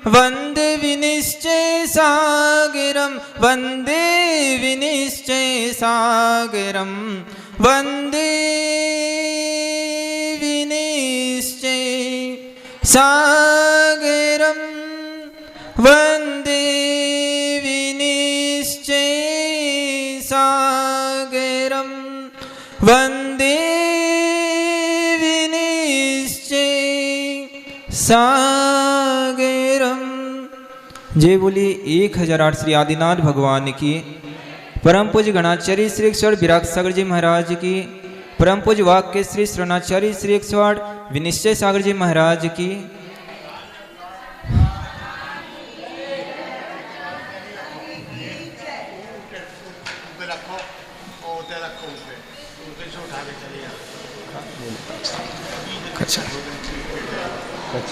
वन्दे विनिश्चय सागरं वन्दे विनिश्चय सागरं वन्दे विनिश्चय सागरं वन्दे विनिश्चय सागरं वन्दे विनिश्चय सागरं। जय बोली 1008 श्री आदिनाथ भगवान की। परम पूज्य गणाचार्य श्री 108 विराग सागर जी महाराज की। परम पूज्य वाक्य श्री श्रवणाचार्य श्री 108 विनिश्चय सागर जी महाराज की।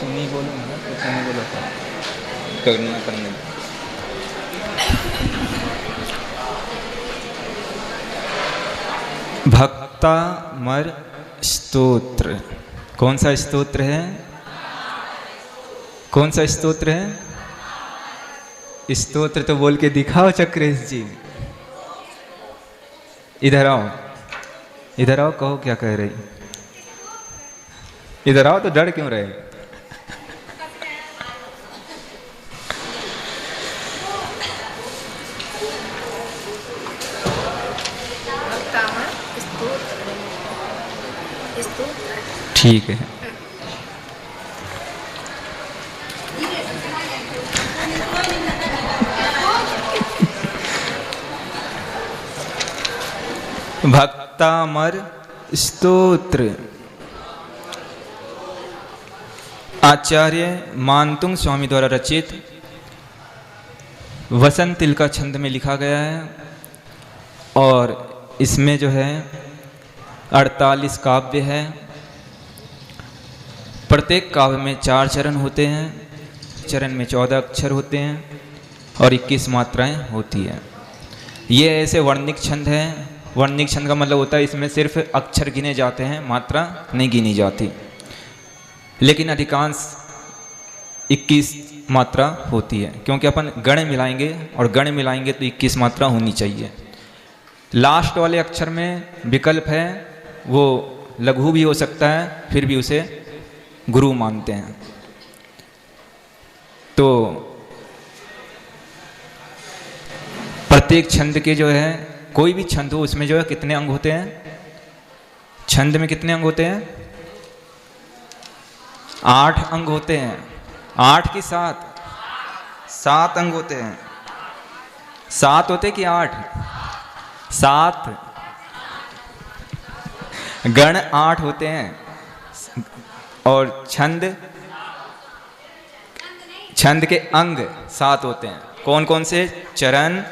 नहीं बोलूँगा, कुछ नहीं बोला करना करने। भक्तामर स्तोत्र। कौन सा स्तोत्र है? कौन सा स्तोत्र है? स्तोत्र तो बोल के दिखाओ चक्रेश जी। इधर आओ, इधर आओ, कहो क्या कह रही। इधर आओ, तो डर क्यों रहे? ठीक है। भक्तामर स्तोत्र आचार्य मानतुंग स्वामी द्वारा रचित वसंत तिलका छंद में लिखा गया है और इसमें जो है 48 काव्य है। प्रत्येक काव्य में 4 चरण होते हैं। चरण में 14 अक्षर होते हैं और 21 मात्राएं होती हैं। ये ऐसे वर्णिक छंद है। वर्णिक छंद का मतलब होता है इसमें सिर्फ अक्षर गिने जाते हैं, मात्रा नहीं गिनी जाती। लेकिन अधिकांश 21 मात्रा होती है, क्योंकि अपन गण मिलाएंगे और गण मिलाएंगे तो 21 मात्रा होनी चाहिए। लास्ट वाले अक्षर में विकल्प है, वो लघु भी हो सकता है, फिर भी उसे गुरु मानते हैं। तो प्रत्येक छंद के जो है, कोई भी छंद हो उसमें जो है कितने अंग होते हैं? छंद में कितने अंग होते हैं? 8 अंग होते हैं। 8 की 7 अंग होते हैं। 7 होते कि 8? 7 गण 8 होते हैं और छंद के अंग 7 होते हैं। कौन कौन से? चरण,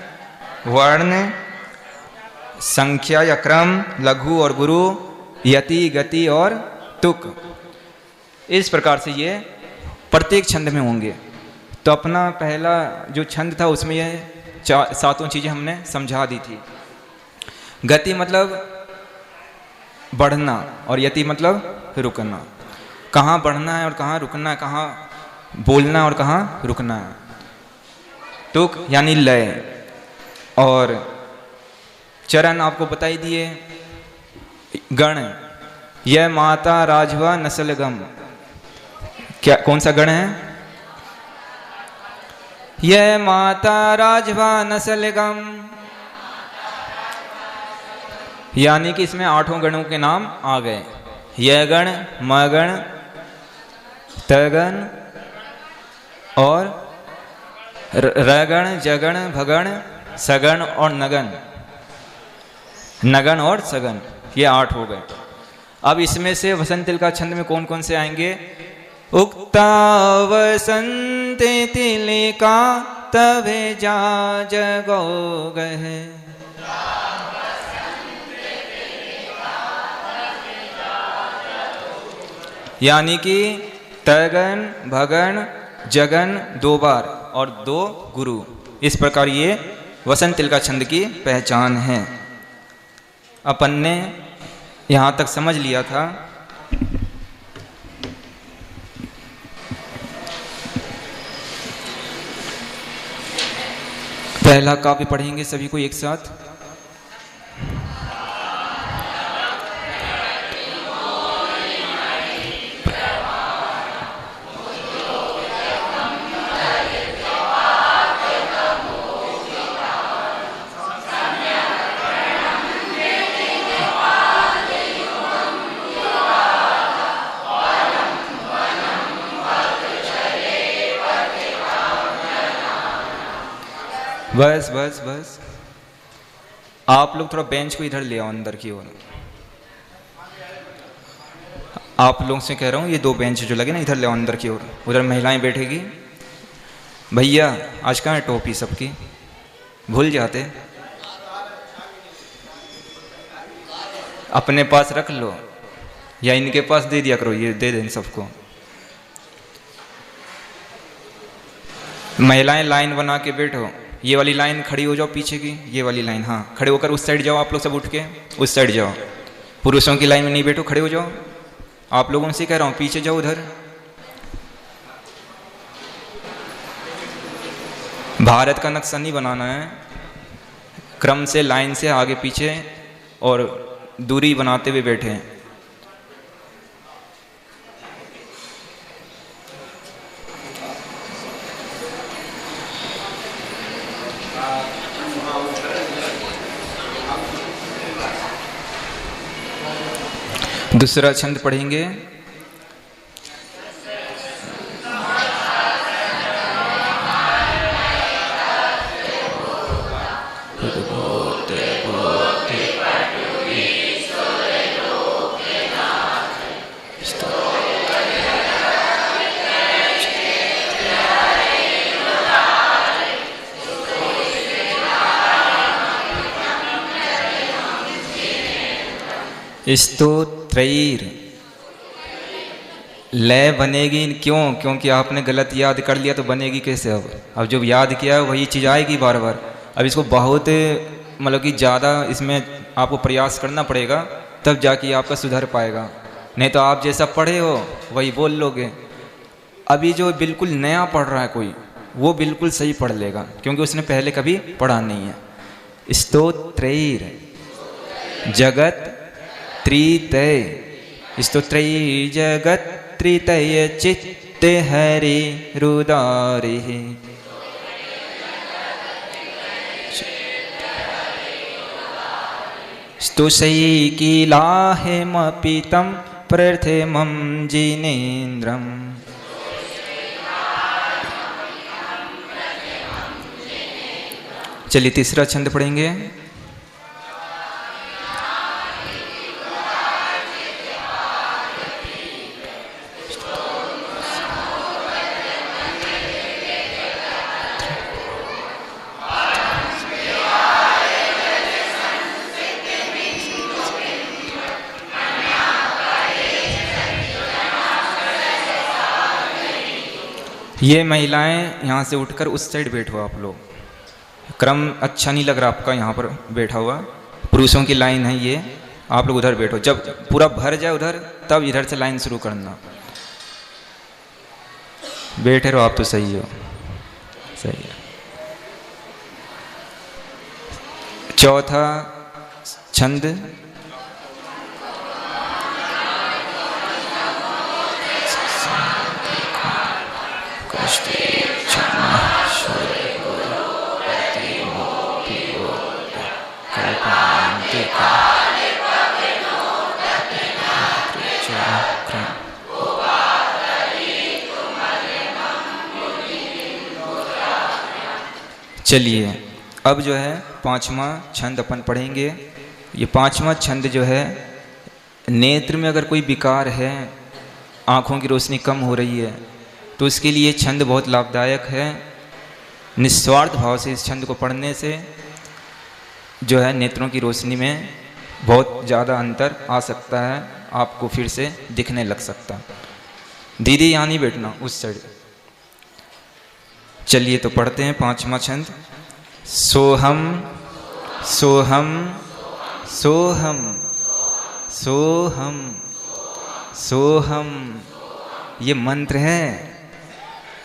वर्ण, संख्या या क्रम, लघु और गुरु, यति, गति और तुक। इस प्रकार से ये प्रत्येक छंद में होंगे। तो अपना पहला जो छंद था उसमें ये 7 चीज़ें हमने समझा दी थी। गति मतलब बढ़ना और यति मतलब रुकना। कहाँ बढ़ना है और कहाँ रुकना है, कहाँ बोलना और कहाँ रुकना है। तुक यानी लय। और चरण आपको बता ही दिए। गण, यह माता राजवा नस्लगम। क्या, कौन सा गण है? यह माता राजवा नस्लगम, यानी कि इसमें 8 गणों के नाम आ गए। यह गण, मगण, तगण और रगण, जगण, भगण, सगण और नगण। नगण और सगण, ये 8 हो गए। अब इसमें से वसंत तिलका छंद में कौन कौन से आएंगे? उक्ता वसंत तिलका तवे जा जगो गहे। यानी कि तगन, भगन, जगन 2 बार और 2 गुरु। इस प्रकार ये वसंत तिलका छंद की पहचान है। अपन ने यहाँ तक समझ लिया था। पहला काव्य पढ़ेंगे सभी को एक साथ। बस बस बस, आप लोग थोड़ा बेंच को इधर ले आओ अंदर की ओर। आप लोगों से कह रहा हूँ, ये दो बेंच जो लगे ना इधर ले आओ अंदर की ओर, उधर महिलाएं बैठेगी। भैया आज कहाँ है टोपी सबकी, भूल जाते, अपने पास रख लो या इनके पास दे दिया करो, ये दे दें सबको। महिलाएं लाइन बना के बैठो, ये वाली लाइन खड़ी हो जाओ पीछे की, ये वाली लाइन, हाँ खड़े होकर उस साइड जाओ, आप लोग सब उठ के उस साइड जाओ। पुरुषों की लाइन में नहीं बैठो, खड़े हो जाओ। आप लोगों से कह रहा हूँ पीछे जाओ उधर। भारत का नक्शा नहीं बनाना है, क्रम से लाइन से आगे पीछे और दूरी बनाते हुए बैठे हैं। दूसरा छंद पढ़ेंगे। स्तोत्रैर लय बनेगी क्यों? क्योंकि आपने गलत याद कर लिया तो बनेगी कैसे? अब जो याद किया है वही चीज़ आएगी बार बार। अब इसको बहुत मतलब कि ज़्यादा इसमें आपको प्रयास करना पड़ेगा, तब जाके आपका सुधर पाएगा, नहीं तो आप जैसा पढ़े हो वही बोल लोगे। अभी जो बिल्कुल नया पढ़ रहा है कोई, वो बिल्कुल सही पढ़ लेगा क्योंकि उसने पहले कभी पढ़ा नहीं है। स्तोत्रैर जगत त्रितय, स्तोत्रैर जगत त्रितय चित्त हरि रुदारि। स्तुषैकिलाहेमपितं प्रथमं जिनेन्द्रम्। चलिए तीसरा छंद पढ़ेंगे। ये महिलाएं यहाँ से उठकर उस साइड बैठो। आप लोग क्रम अच्छा नहीं लग रहा आपका यहाँ पर बैठा हुआ। पुरुषों की लाइन है ये, आप लोग उधर बैठो। जब पूरा भर जाए उधर तब इधर से लाइन शुरू करना। बैठे रहो आप तो सही हो, सही है। चौथा छंद चलिए अब जो है पांचवा छंद अपन पढ़ेंगे। ये पांचवा छंद जो है, नेत्र में अगर कोई विकार है, आँखों की रोशनी कम हो रही है, तो इसके लिए छंद बहुत लाभदायक है। निस्वार्थ भाव से इस छंद को पढ़ने से जो है नेत्रों की रोशनी में बहुत ज़्यादा अंतर आ सकता है, आपको फिर से दिखने लग सकता है। दीदी यहाँ नहीं बैठना, उस साइड। चलिए तो पढ़ते हैं पांचवा छंद। सोहम सोहम सोहम सोहम सोहम, ये मंत्र है।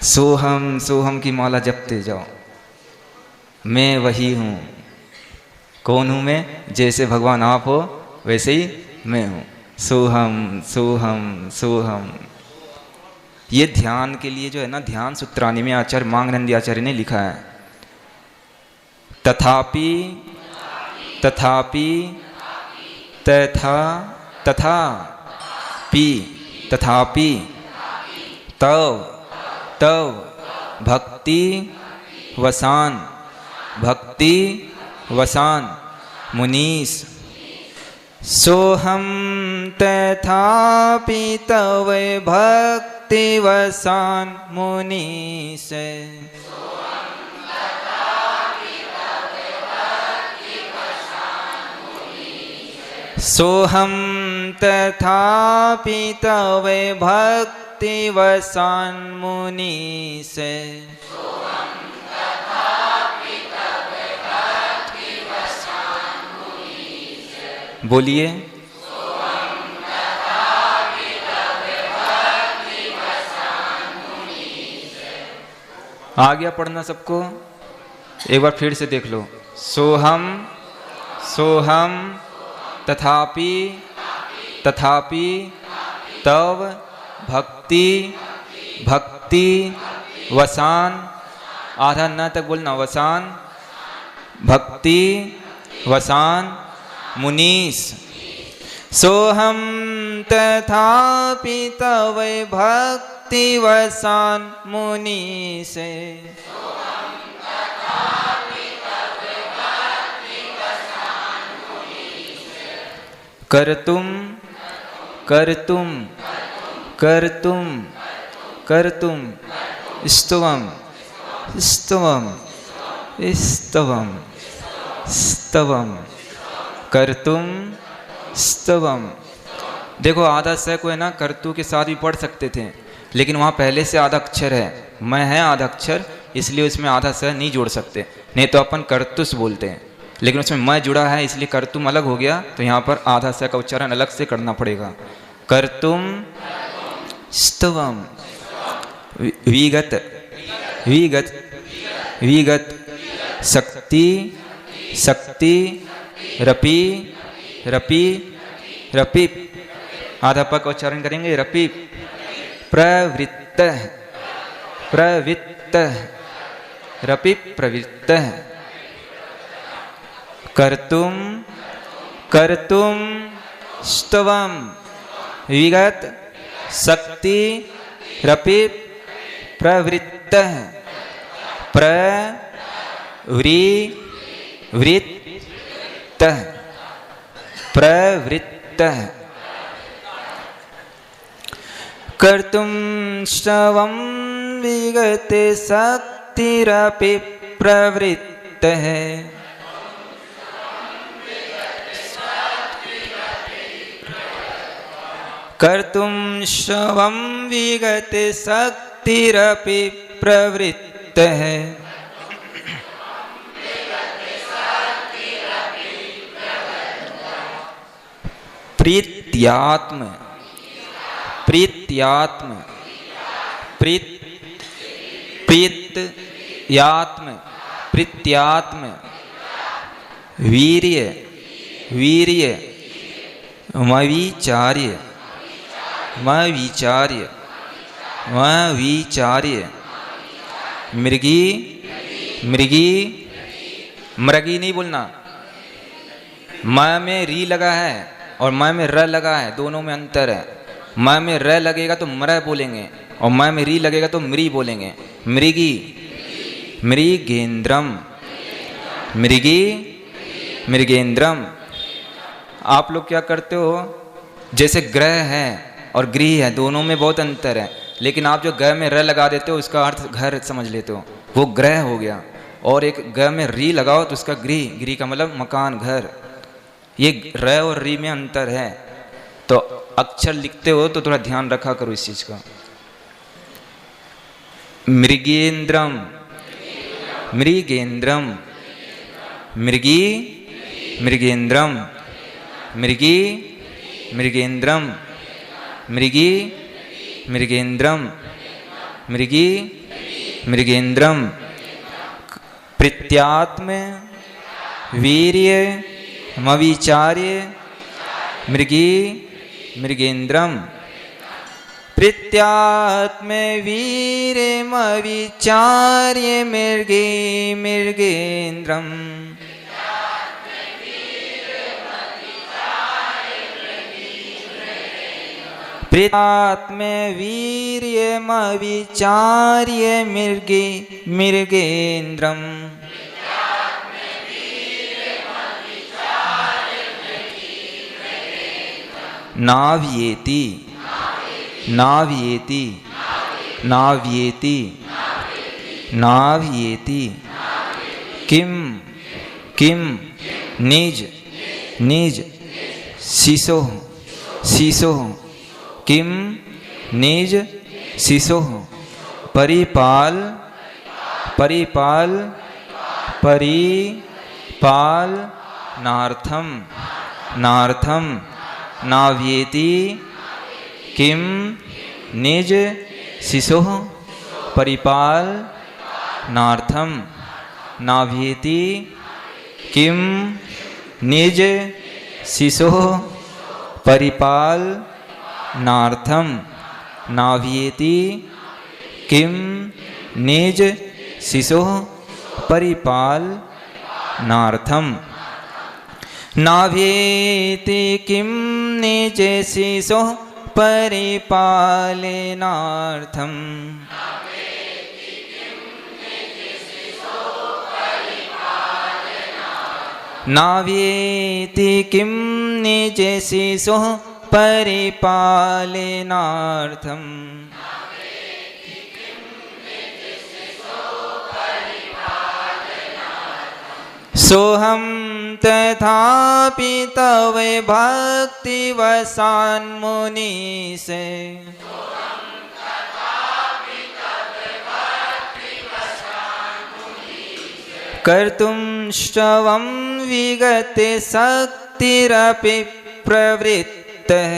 सोहम सोहम की माला जपते जाओ। मैं वही हूँ। कौन हूँ मैं? जैसे भगवान आप हो वैसे ही मैं हूँ। सोहम सोहम सोहम। ये ध्यान के लिए जो है ना, ध्यान सूत्राणी में आचार्य मांगनंदी आचार्य ने लिखा है, तथापि तथापि तथा तथा पी तथापि तव तव भक्ति वसान भक्ति वसान मुनीस। सोहम तथापि तव भक्ति वसान मुनीस। सोहम तथापि तव भक्ति वसान मुनीस। बोलिए। आ गया पढ़ना सबको? एक बार फिर से देख लो। सोहम सोहम तथापि तथापि तव भक्ति भक्ति वसान, आधा न तक बोलना, वसान भक्ति वसान मुनीस। सोहम तथापि तव भक्ति वसान मुनीस। कर्तुम कर्तुम कर्तुम कर्तुम स्तवम स्तवम स्तवम स्तवम कर्तुम स्तवम। देखो आधा स को है ना कर्तु के साथ भी पढ़ सकते थे, लेकिन वहाँ पहले से आधा अक्षर है, मैं है आधा अक्षर, इसलिए उसमें आधा स नहीं जोड़ सकते। नहीं तो अपन कर्तुस बोलते हैं, लेकिन उसमें मैं जुड़ा है इसलिए कर्तुम अलग हो गया, तो यहाँ पर आधा स का उच्चारण अलग से करना पड़ेगा। कर्तुम स्तवम। विगत विगत विगत शक्ति शक्ति रपि रपि रपि, आधा पक उच्चारण करेंगे रपि। प्रवृत्त प्रवृत्त रपि प्रवृत्त। कर्तुम कर्तुम स्तवम। विगत शक्ति रपि प्रवृत्त। प्रवृत्त प्रवृत्त। कर्तुम स्तवम विगत शक्तिरपि प्रवृत्त है। कर्तुम स्तवम विगत शक्तिरपि प्रवृत्त है। प्रीत्यात्म प्रीत्यात्म प्रीत्यात्म प्रीत्यात्म। वीर्य वीर्य मविचार्य मविचार्य मविचार्य। मृगी मृगी मृगी नहीं बोलना, म में री लगा है और म में र लगा है, दोनों में अंतर है। म में र लगेगा तो मर बोलेंगे और म में री लगेगा तो मृ बोलेंगे। मृगी मृगेंद्रम मृगी मृगेंद्रम। आप लोग क्या करते हो, जैसे ग्रह है और गृह है, दोनों में बहुत अंतर है, लेकिन आप जो ग में र लगा देते हो उसका अर्थ घर समझ लेते हो, वो ग्रह हो गया। और एक ग में री लगाओ तो उसका गृह, गृह का मतलब मकान घर। ये र और री में अंतर है, तो अक्षर लिखते हो तो थोड़ा ध्यान रखा करो इस चीज का। मृगेंद्रम मृगेंद्रम मृगी मृगेंद्रम मृगी मृगेंद्रम मृगी मृगेंद्रम मृगी मृगेंद्रम। प्रत्यात्म वीर्य मविचार्य मृगी मृगेन्द्रम। प्रत्यात्म वीर्यमविचार्य मृगे मृगेन्द्रम। प्रत्यात्म वीर्यमविचार्य मृगे मृगेन्द्रम। नाव्येति नाव्येति नाव्येति नाव्येति। किम किम निज निज शिशो शिशो। किम निज शिशो। परिपाल परिपाल परिपाल नार्थम नार्थम। नाव्येति किम निज शिशोः परिपाल नार्थम। नाव्येति किम निज शिशोः परिपाल नार्थम। नाव्येति किम निज शिशोः परिपाल नार्थम। नाव्येति किम निज शिशोः परिपालनार्थम। नाव्येति किम निज शिशोः परिपालनार्थम। सोहम तथापि तव भक्तिवशान्मुनीश। कर्तुं स्तवं विगत शक्तिरपि प्रवृत्तः।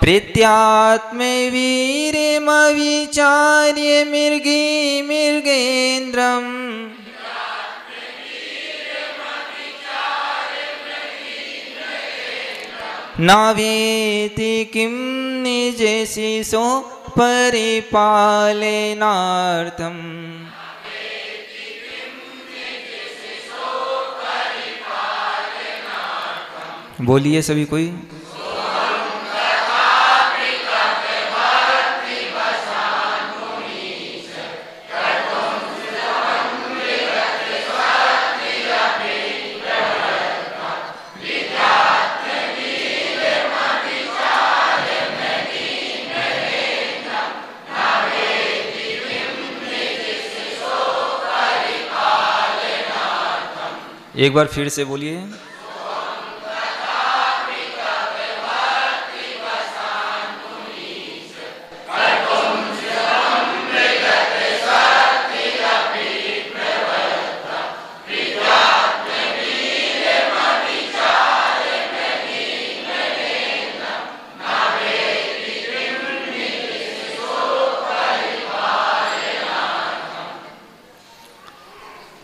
प्रत्यात्म वीर्यमविचार्य मृगी मृगेन्द्रम। नाव्येति किम निज शिशोः परिपालनार्थम। बोलिए सभी कोई। एक बार फिर से बोलिए।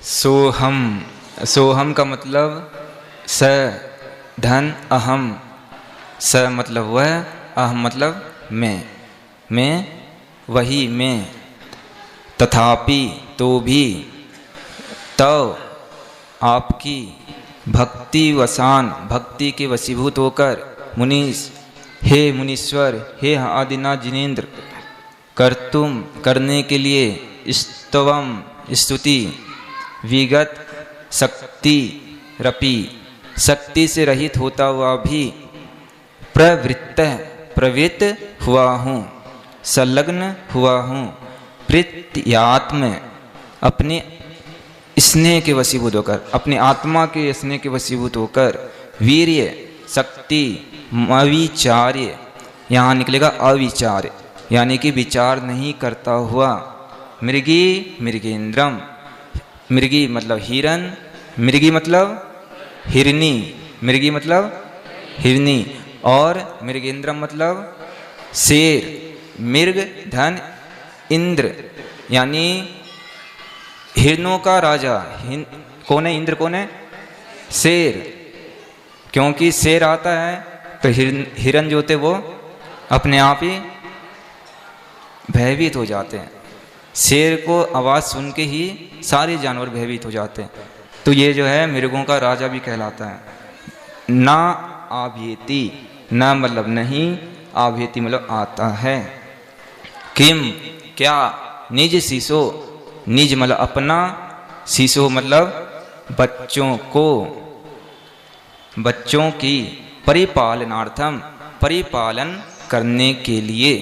सोहम। सोहम का मतलब स धन अहम। स मतलब वह, अहम मतलब मैं वही मैं। तथापि तो भी, तव आपकी, भक्ति वसान भक्ति के वशीभूत होकर, मुनीश हे मुनीश्वर, हे आदिनाथ जिनेन्द्र, कर्तुम करने के लिए, स्तवम स्तुति, विगत शक्ति रपि शक्ति से रहित होता हुआ भी, प्रवृत्त हुआ हूँ, संलग्न हुआ हूँ, प्रत्यात्म अपने स्नेह के वशीभूत होकर, अपने आत्मा के स्नेह के वशीभूत होकर, वीर्य शक्ति अविचार्य, यहाँ निकलेगा अविचार्य यानी कि विचार नहीं करता हुआ, मृगी मृगेन्द्रम, मृगी मतलब हिरन, मृगी मतलब हिरनी, मृगी मतलब हिरनी, और मृगेन्द्रम मतलब शेर, मृग धन इंद्र, यानी हिरणों का राजा कौन है? इंद्र कौन है? शेर। क्योंकि शेर आता है तो हिरण जो होते वो अपने आप ही भयभीत हो जाते हैं। शेर को आवाज़ सुन के ही सारे जानवर भयभीत हो जाते हैं। तो ये जो है मृगों का राजा भी कहलाता है। ना आभेति, ना मतलब नहीं, आभेति मतलब आता है। किम क्या, निज शीशो, निज मतलब अपना, शीशो मतलब बच्चों को, बच्चों की परिपालनार्थम, परिपालन करने के लिए।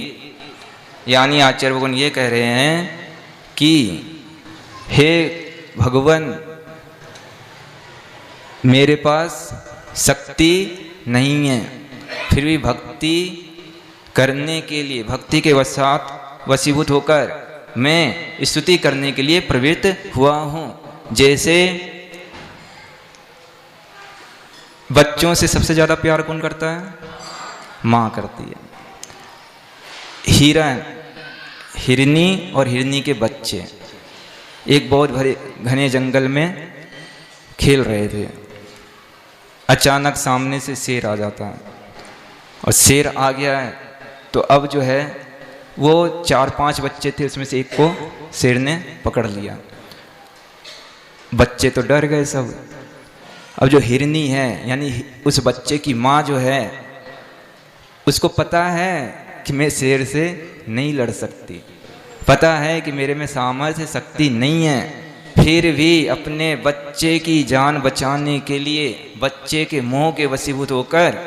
यानी आचार्य भगवान ये कह रहे हैं कि हे भगवान, मेरे पास शक्ति नहीं है, फिर भी भक्ति करने के लिए, भक्ति के वशीभूत होकर मैं स्तुति करने के लिए प्रवृत्त हुआ हूँ। जैसे बच्चों से सबसे ज़्यादा प्यार कौन करता है? माँ करती है। हिरण, हिरनी और हिरनी के बच्चे एक बहुत भरे घने जंगल में खेल रहे थे। अचानक सामने से शेर आ जाता है और शेर आ गया है तो अब जो है वो 4-5 बच्चे थे, उसमें से एक को शेर ने पकड़ लिया। बच्चे तो डर गए सब। अब जो हिरनी है यानी उस बच्चे की माँ जो है, उसको पता है कि मैं शेर से नहीं लड़ सकती, पता है कि मेरे में सामर्थ्य शक्ति नहीं है, फिर भी अपने बच्चे की जान बचाने के लिए बच्चे के मोह के वशीभूत होकर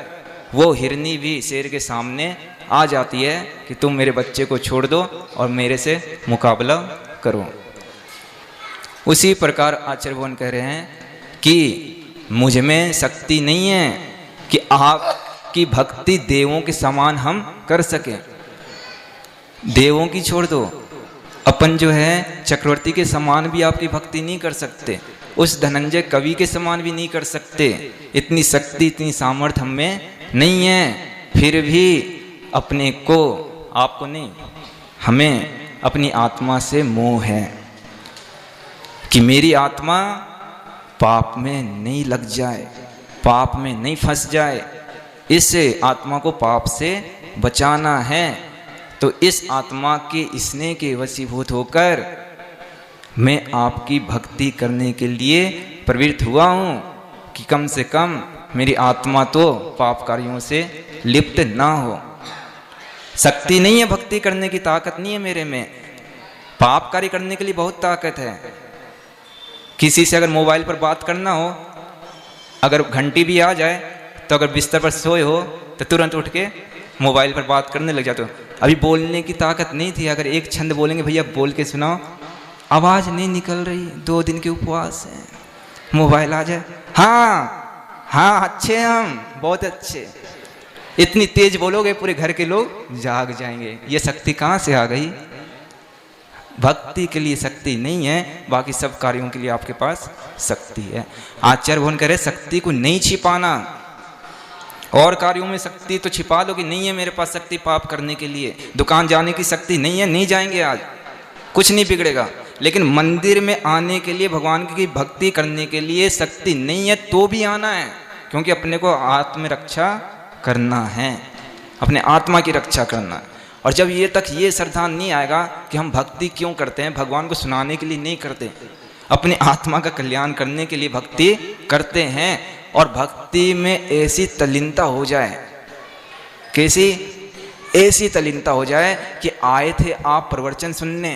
वो हिरनी भी शेर के सामने आ जाती है कि तुम मेरे बच्चे को छोड़ दो और मेरे से मुकाबला करो। उसी प्रकार आचार्य भगवान कह रहे हैं कि मुझ में शक्ति नहीं है कि आपकी भक्ति देवों के समान हम कर सकें। देवों की छोड़ दो, अपन जो है चक्रवर्ती के समान भी आपकी भक्ति नहीं कर सकते, उस धनंजय कवि के समान भी नहीं कर सकते। इतनी शक्ति, इतनी सामर्थ्य हम में नहीं है, फिर भी अपने को, आपको नहीं, हमें अपनी आत्मा से मोह है कि मेरी आत्मा पाप में नहीं लग जाए, पाप में नहीं फंस जाए। इस आत्मा को पाप से बचाना है। तो इस आत्मा के स्नेह के वशीभूत होकर मैं आपकी भक्ति करने के लिए प्रवृत्त हुआ हूँ कि कम से कम मेरी आत्मा तो पाप कार्यों से लिप्त ना हो। शक्ति नहीं है, भक्ति करने की ताकत नहीं है मेरे में। पाप कार्य करने के लिए बहुत ताकत है। किसी से अगर मोबाइल पर बात करना हो, अगर घंटी भी आ जाए तो अगर बिस्तर पर सोए हो तो तुरंत उठ के मोबाइल पर बात करने लग जाते हो। अभी बोलने की ताकत नहीं थी, अगर एक छंद बोलेंगे भैया बोल के सुनाओ, आवाज़ नहीं निकल रही, 2 दिन के उपवास है, मोबाइल आ जाए, हाँ हाँ अच्छे, हम बहुत अच्छे, इतनी तेज बोलोगे पूरे घर के लोग जाग जाएंगे। ये शक्ति कहाँ से आ गई? भक्ति के लिए शक्ति नहीं है, बाकी सब कार्यों के लिए आपके पास शक्ति है। आचार्य भगवान कह रहे शक्ति को नहीं छिपाना। और कार्यों में शक्ति तो छिपा लो कि नहीं है मेरे पास शक्ति पाप करने के लिए, दुकान जाने की शक्ति नहीं है, नहीं जाएंगे आज, कुछ नहीं बिगड़ेगा। लेकिन मंदिर में आने के लिए, भगवान की भक्ति करने के लिए शक्ति नहीं है तो भी आना है, क्योंकि अपने को आत्मरक्षा करना है, अपने आत्मा की रक्षा करना है। और जब ये तक ये श्रद्धा नहीं आएगा कि हम भक्ति क्यों करते हैं, भगवान को सुनाने के लिए नहीं करते, अपने आत्मा का कल्याण करने के लिए भक्ति करते हैं। और भक्ति में ऐसी तल्लीनता हो जाए, कैसी ऐसी तल्लीनता हो जाए कि आए थे आप प्रवचन सुनने,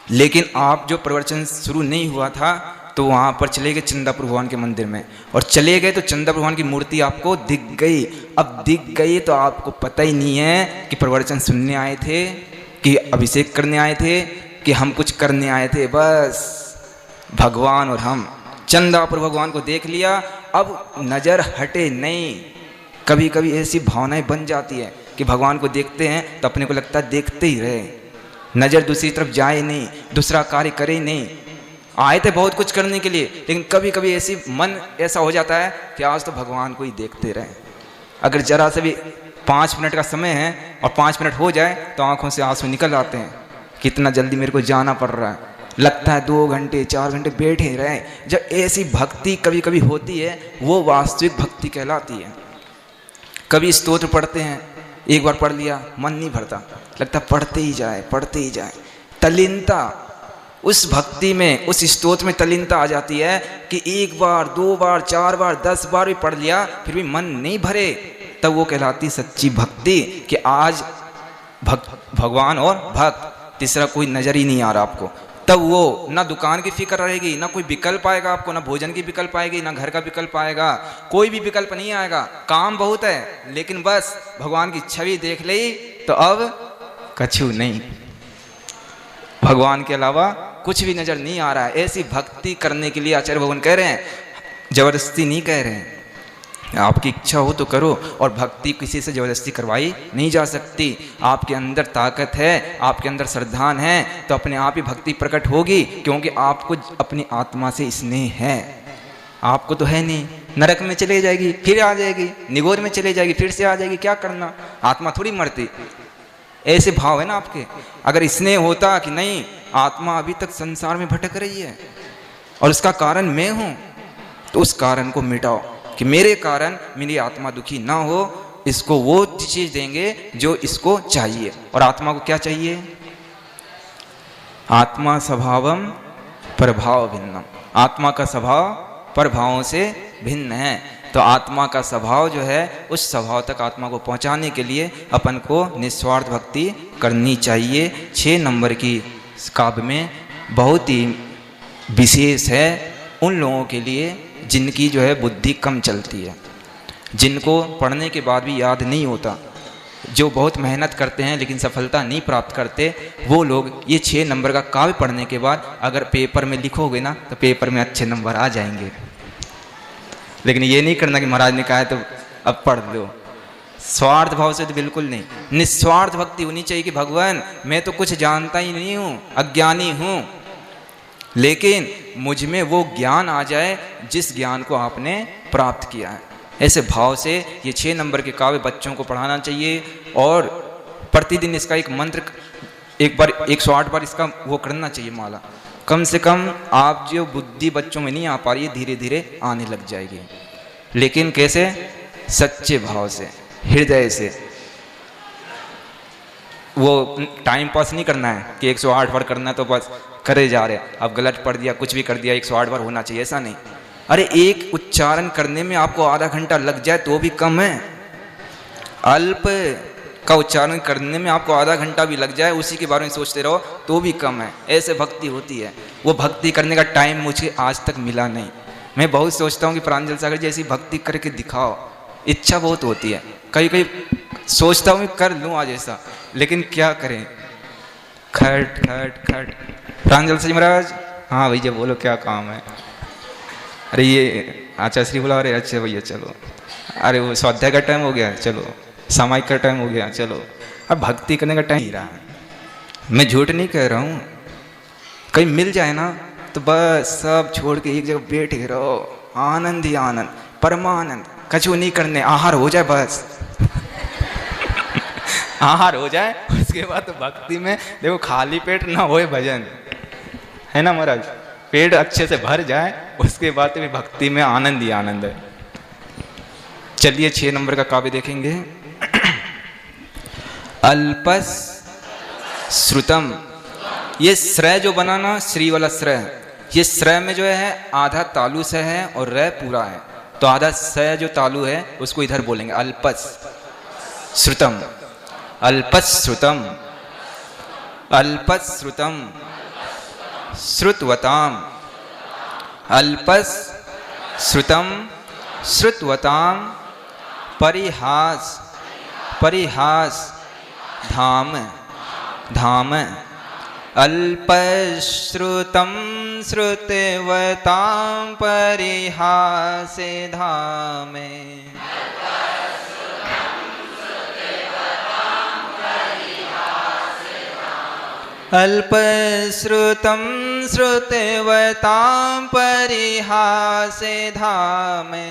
लेकिन आप जो प्रवचन शुरू नहीं हुआ था तो वहाँ पर चले गए चंदापुर भगवान के मंदिर में, और चले गए तो चंदापुर भगवान की मूर्ति आपको दिख गई। अब दिख गई तो आपको पता ही नहीं है कि प्रवचन सुनने आए थे, कि अभिषेक करने आए थे, कि हम कुछ करने आए थे। बस भगवान और हम, चंदापुर भगवान को देख लिया, अब नज़र हटे नहीं। कभी कभी ऐसी भावनाएं बन जाती है कि भगवान को देखते हैं तो अपने को लगता है देखते ही रहे, नज़र दूसरी तरफ जाए नहीं, दूसरा कार्य करे नहीं। आए थे बहुत कुछ करने के लिए, लेकिन कभी कभी ऐसी मन ऐसा हो जाता है कि आज तो भगवान को ही देखते रहे। अगर जरा से भी 5 मिनट का समय है और 5 मिनट हो जाए तो आंखों से आंसू निकल आते हैं, कितना जल्दी मेरे को जाना पड़ रहा है, लगता है 2 घंटे 4 घंटे बैठे रहे। जब ऐसी भक्ति कभी कभी होती है वो वास्तविक भक्ति कहलाती है। कभी स्तोत्र पढ़ते हैं, एक बार पढ़ लिया मन नहीं भरता, लगता पढ़ते ही जाए। तल्लीनता उस भक्ति में, उस स्तोत्र में तल्लीनता आ जाती है कि 1 बार 2 बार 4 बार 10 बार भी पढ़ लिया फिर भी मन नहीं भरे, तब वो कहलाती सच्ची भक्ति कि आज भगवान और भक्त, तीसरा कोई नजर ही नहीं आ रहा आपको। तब वो ना दुकान की फिक्र रहेगी, ना कोई विकल्प आएगा आपको, ना भोजन की विकल्प आएगी, ना घर का विकल्प आएगा, कोई भी विकल्प नहीं आएगा। काम बहुत है लेकिन बस भगवान की छवि देख ली तो अब कछु नहीं, भगवान के अलावा कुछ भी नजर नहीं आ रहा है। ऐसी भक्ति करने के लिए आचार्य भगवान कह रहे हैं, जबरदस्ती नहीं कह रहे हैं, आपकी इच्छा हो तो करो, और भक्ति किसी से जबरदस्ती करवाई नहीं जा सकती। आपके अंदर ताकत है, आपके अंदर श्रद्धान है तो अपने आप ही भक्ति प्रकट होगी, क्योंकि आपको अपनी आत्मा से स्नेह है। आपको तो है नहीं, नरक में चले जाएगी फिर आ जाएगी, निगोर में चले जाएगी फिर से आ जाएगी, क्या करना, आत्मा थोड़ी मरती। ऐसे भाव है ना आपके। अगर स्नेह होता कि नहीं आत्मा अभी तक संसार में भटक रही है और उसका कारण मैं हूं, तो उस कारण को मिटाओ कि मेरे कारण मेरी आत्मा दुखी ना हो, इसको वो चीज देंगे जो इसको चाहिए। और आत्मा को क्या चाहिए? आत्मा स्वभावम प्रभाव भिन्नम, आत्मा का स्वभाव प्रभावों से भिन्न है। तो आत्मा का स्वभाव जो है उस स्वभाव तक आत्मा को पहुंचाने के लिए अपन को निस्वार्थ भक्ति करनी चाहिए। 6 नंबर की काव्य में बहुत ही विशेष है उन लोगों के लिए जिनकी जो है बुद्धि कम चलती है, जिनको पढ़ने के बाद भी याद नहीं होता, जो बहुत मेहनत करते हैं लेकिन सफलता नहीं प्राप्त करते, वो लोग ये 6 नंबर का काव्य पढ़ने के बाद अगर पेपर में लिखोगे ना तो पेपर में अच्छे नंबर आ जाएंगे। लेकिन ये नहीं करना कि महाराज ने कहा है तो अब पढ़ लो, स्वार्थ भाव से तो बिल्कुल नहीं। निस्वार्थ भक्ति होनी चाहिए कि भगवान मैं तो कुछ जानता ही नहीं हूँ, अज्ञानी हूँ, लेकिन मुझ में वो ज्ञान आ जाए जिस ज्ञान को आपने प्राप्त किया है। ऐसे भाव से ये 6 नंबर के काव्य बच्चों को पढ़ाना चाहिए और प्रतिदिन इसका एक मंत्र एक बार 108 बार इसका वो करना चाहिए माला। कम से कम आप जो बुद्धि बच्चों में नहीं आ पा रही है धीरे धीरे आने लग जाएगी। लेकिन कैसे? सच्चे भाव से, हृदय से। वो टाइम पास नहीं करना है कि 108 बार करना है तो बस करे जा रहे, अब गलत पढ़ दिया कुछ भी कर दिया 108 बार होना चाहिए, ऐसा नहीं। अरे एक उच्चारण करने में आपको आधा घंटा लग जाए तो भी कम है, अल्प का उच्चारण करने में आपको आधा घंटा भी लग जाए उसी के बारे में सोचते रहो तो भी कम है। ऐसे भक्ति होती है। वो भक्ति करने का टाइम मुझे आज तक मिला नहीं। मैं बहुत सोचता हूँ कि प्रांजल सागर जैसी भक्ति करके दिखाओ, इच्छा बहुत होती है, कहीं कहीं सोचता हूँ कर लूँ आज ऐसा, लेकिन क्या करें, खट खट खट। प्रांजल जी महाराज, हाँ भैया बोलो क्या काम है? अरे ये आचार्य श्री बुला रहे, अच्छा भैया चलो। अरे वो स्वाध्याय का टाइम हो गया, चलो। सामायिक का टाइम हो गया, चलो। अब भक्ति करने का टाइम ही रहा है। मैं झूठ नहीं कह रहा हूँ, कहीं मिल जाए ना तो बस सब छोड़ के एक जगह बैठे रहो, आनंद ही आनंद, परमानंद, कछु नहीं करने, आहार हो जाए बस आहार हो जाए, उसके बाद तो भक्ति में देखो खाली पेट ना होए भजन, है ना महाराज? पेट अच्छे से भर जाए उसके बाद भी भक्ति में आनंद ही आनंद है। चलिए 6 नंबर का काव्य देखेंगे। अल्पस श्रुतम, ये श्रय जो बना ना, श्री वाला श्रय, ये श्रय में जो है आधा तालु से है और रय पूरा है, तो आधा स जो तालु है उसको इधर बोलेंगे अल्पस श्रुतम, अल्पस श्रुतम, अल्पस श्रुतम, श्रुतवताम, अल्पस श्रुतम, श्रुतवताम, परिहास, परिहास, धाम, धाम, अल्पश्रुतं श्रुतवतां परिहासे धामे, अल्पश्रुतं श्रुतवतां परिहासे धामे,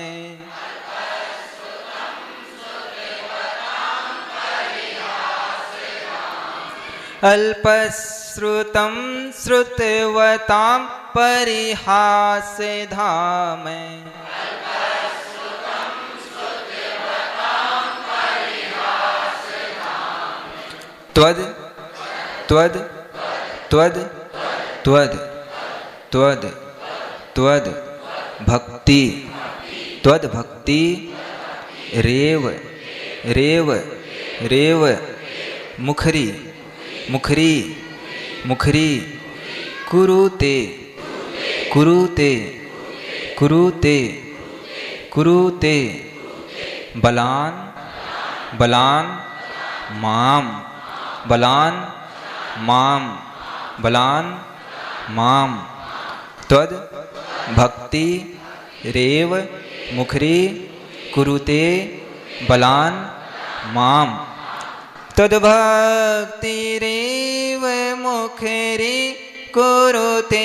अल्पश्रुतं श्रुतवतां परिहासधामय त्वद त्वद त्वद त्वद त्वद त्वद भक्ति त्वद भक्ति रेव रेव रेव मुखरी मुखरी मुखरी कुरुते कुरुते कुरुते कुरुते बलान बलान माम बलान माम बलान माम त्वद भक्ति रेव मुखरी कुरुते बलान माम तद्भक्तिरेव मुखरी कुरुते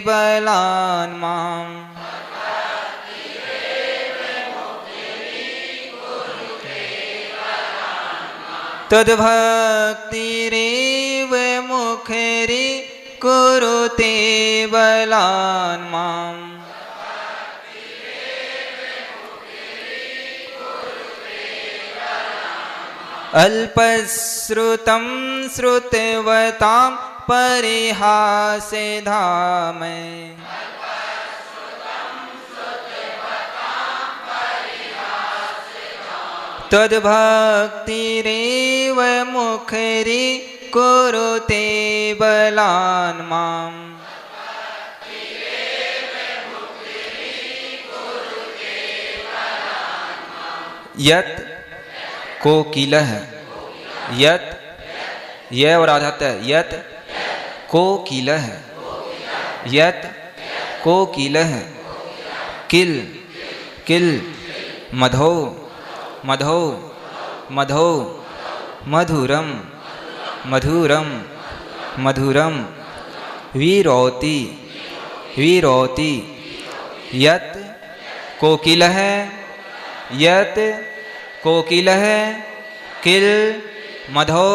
बलान माम तद्भक्तिरेव मुखरी कुरुते बलान माम अल्पश्रुतं श्रुतवतां परिहासधामय तद्भक्तिरेव मुखरी कुरुते बलान माम यत् कोकिलः यत् यह और आधात है यत् कोकिलः यत् कोकिलः किल किल मधो मधो मधो मधुरम मधुरम मधुरम वीरोति वीरोति यत् कोकिलः यत् कोकिलः किल मधो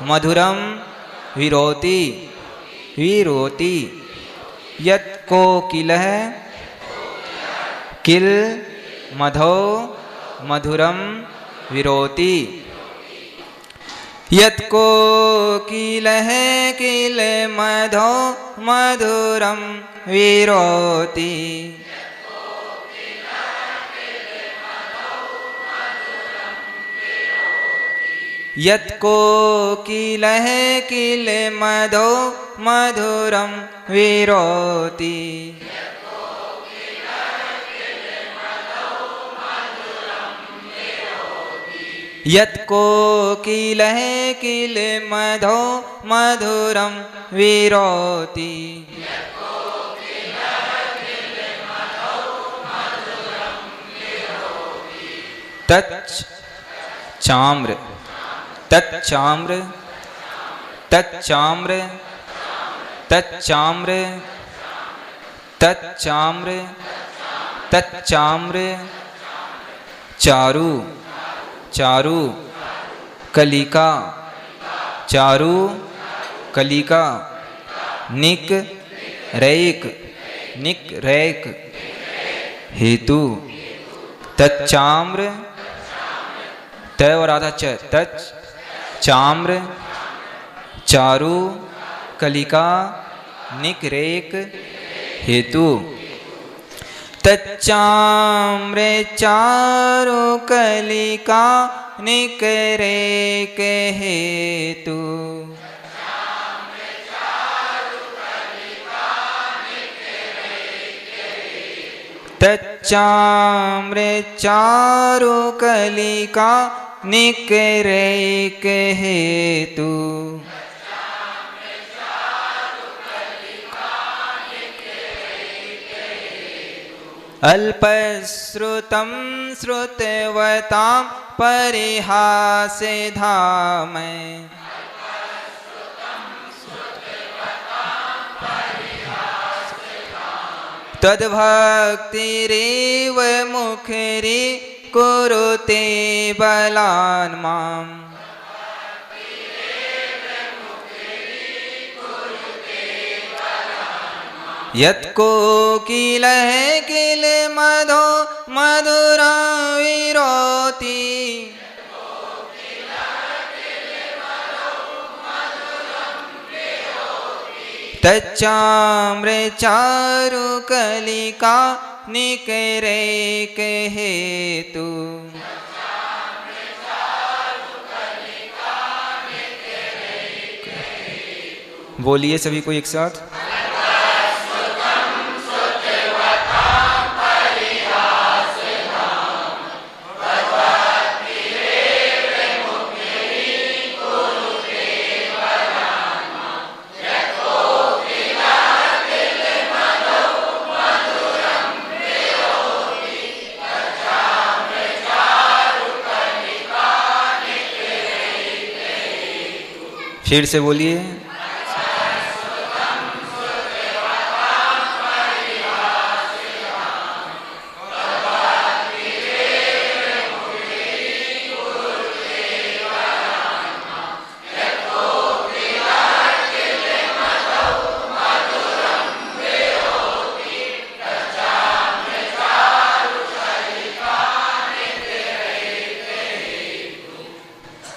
मधुरम विरोति विरोति यत् कोकिलः किल मधो मधुरम विरोति यत् कोकिलः किल मधो मधुरम विरोति यत् कोकिलः किल मधो मधुरम विरोति यत् कोकिलः किल मधो मधुरम विरोति तच्च चाम्र तच्चाम्र तच्चाम्र तच्चाम्र तच्चाम्र तच्चाम्र चारु चारु कलिका चारु कलिका निक रैक निक रैक हेतु तच्चाम्र त और आधा च तच चाम्र चारु कलिका निकरेक हेतु तच्चाम्र चारु कलिका निकरेक हेतु तच्चाम्र चारु कलिका निकरेक हेतु अल्पश्रुतं श्रुतवतां परिहासधामय तद्भक्तिरेव मुखरी कुरुते बलान् माम् यत्कोकिलः किल मधो मधुरा विरोति तच्चाम्रे चारु कलिका निकरे हेतु। बोलिए सभी को एक साथ। फिर से बोलिए।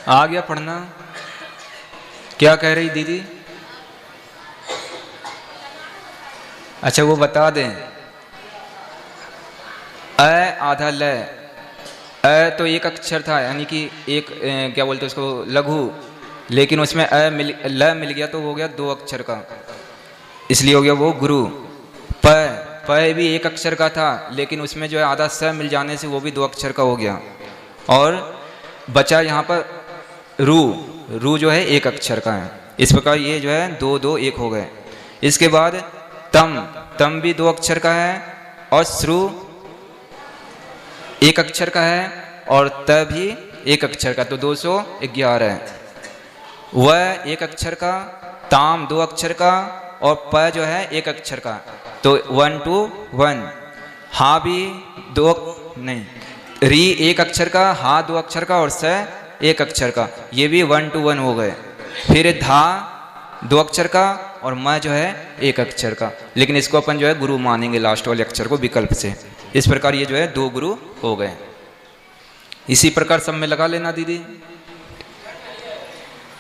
आ गया पढ़ना? क्या कह रही दीदी? अच्छा वो बता दें। अ आधा ल। अ तो एक अक्षर था, यानी कि एक क्या बोलते हैं उसको, लघु, लेकिन उसमें ल मिल गया तो हो गया दो अक्षर का, इसलिए हो गया वो गुरु। प भी एक अक्षर का था, लेकिन उसमें जो है आधा स मिल जाने से वो भी दो अक्षर का हो गया। और बचा यहाँ पर रू जो है एक अक्षर का है। इस प्रकार ये जो है दो दो एक हो गए। इसके बाद तम भी दो अक्षर का है, और श्रु एक अक्षर का है, और त भी एक अक्षर का, तो 211 है। वह एक अक्षर का, ताम दो अक्षर का, और प जो है एक अक्षर का, तो 1 to 1। हा भी री एक अक्षर का, हा दो अक्षर का, और स एक अक्षर का, ये भी 1 to 1 हो गए। फिर धा दो अक्षर का, और म जो है एक अक्षर का, लेकिन इसको अपन जो है गुरु मानेंगे लास्ट वाले अक्षर को विकल्प से। इस प्रकार ये जो है दो गुरु हो गए। इसी प्रकार सब में लगा लेना दीदी।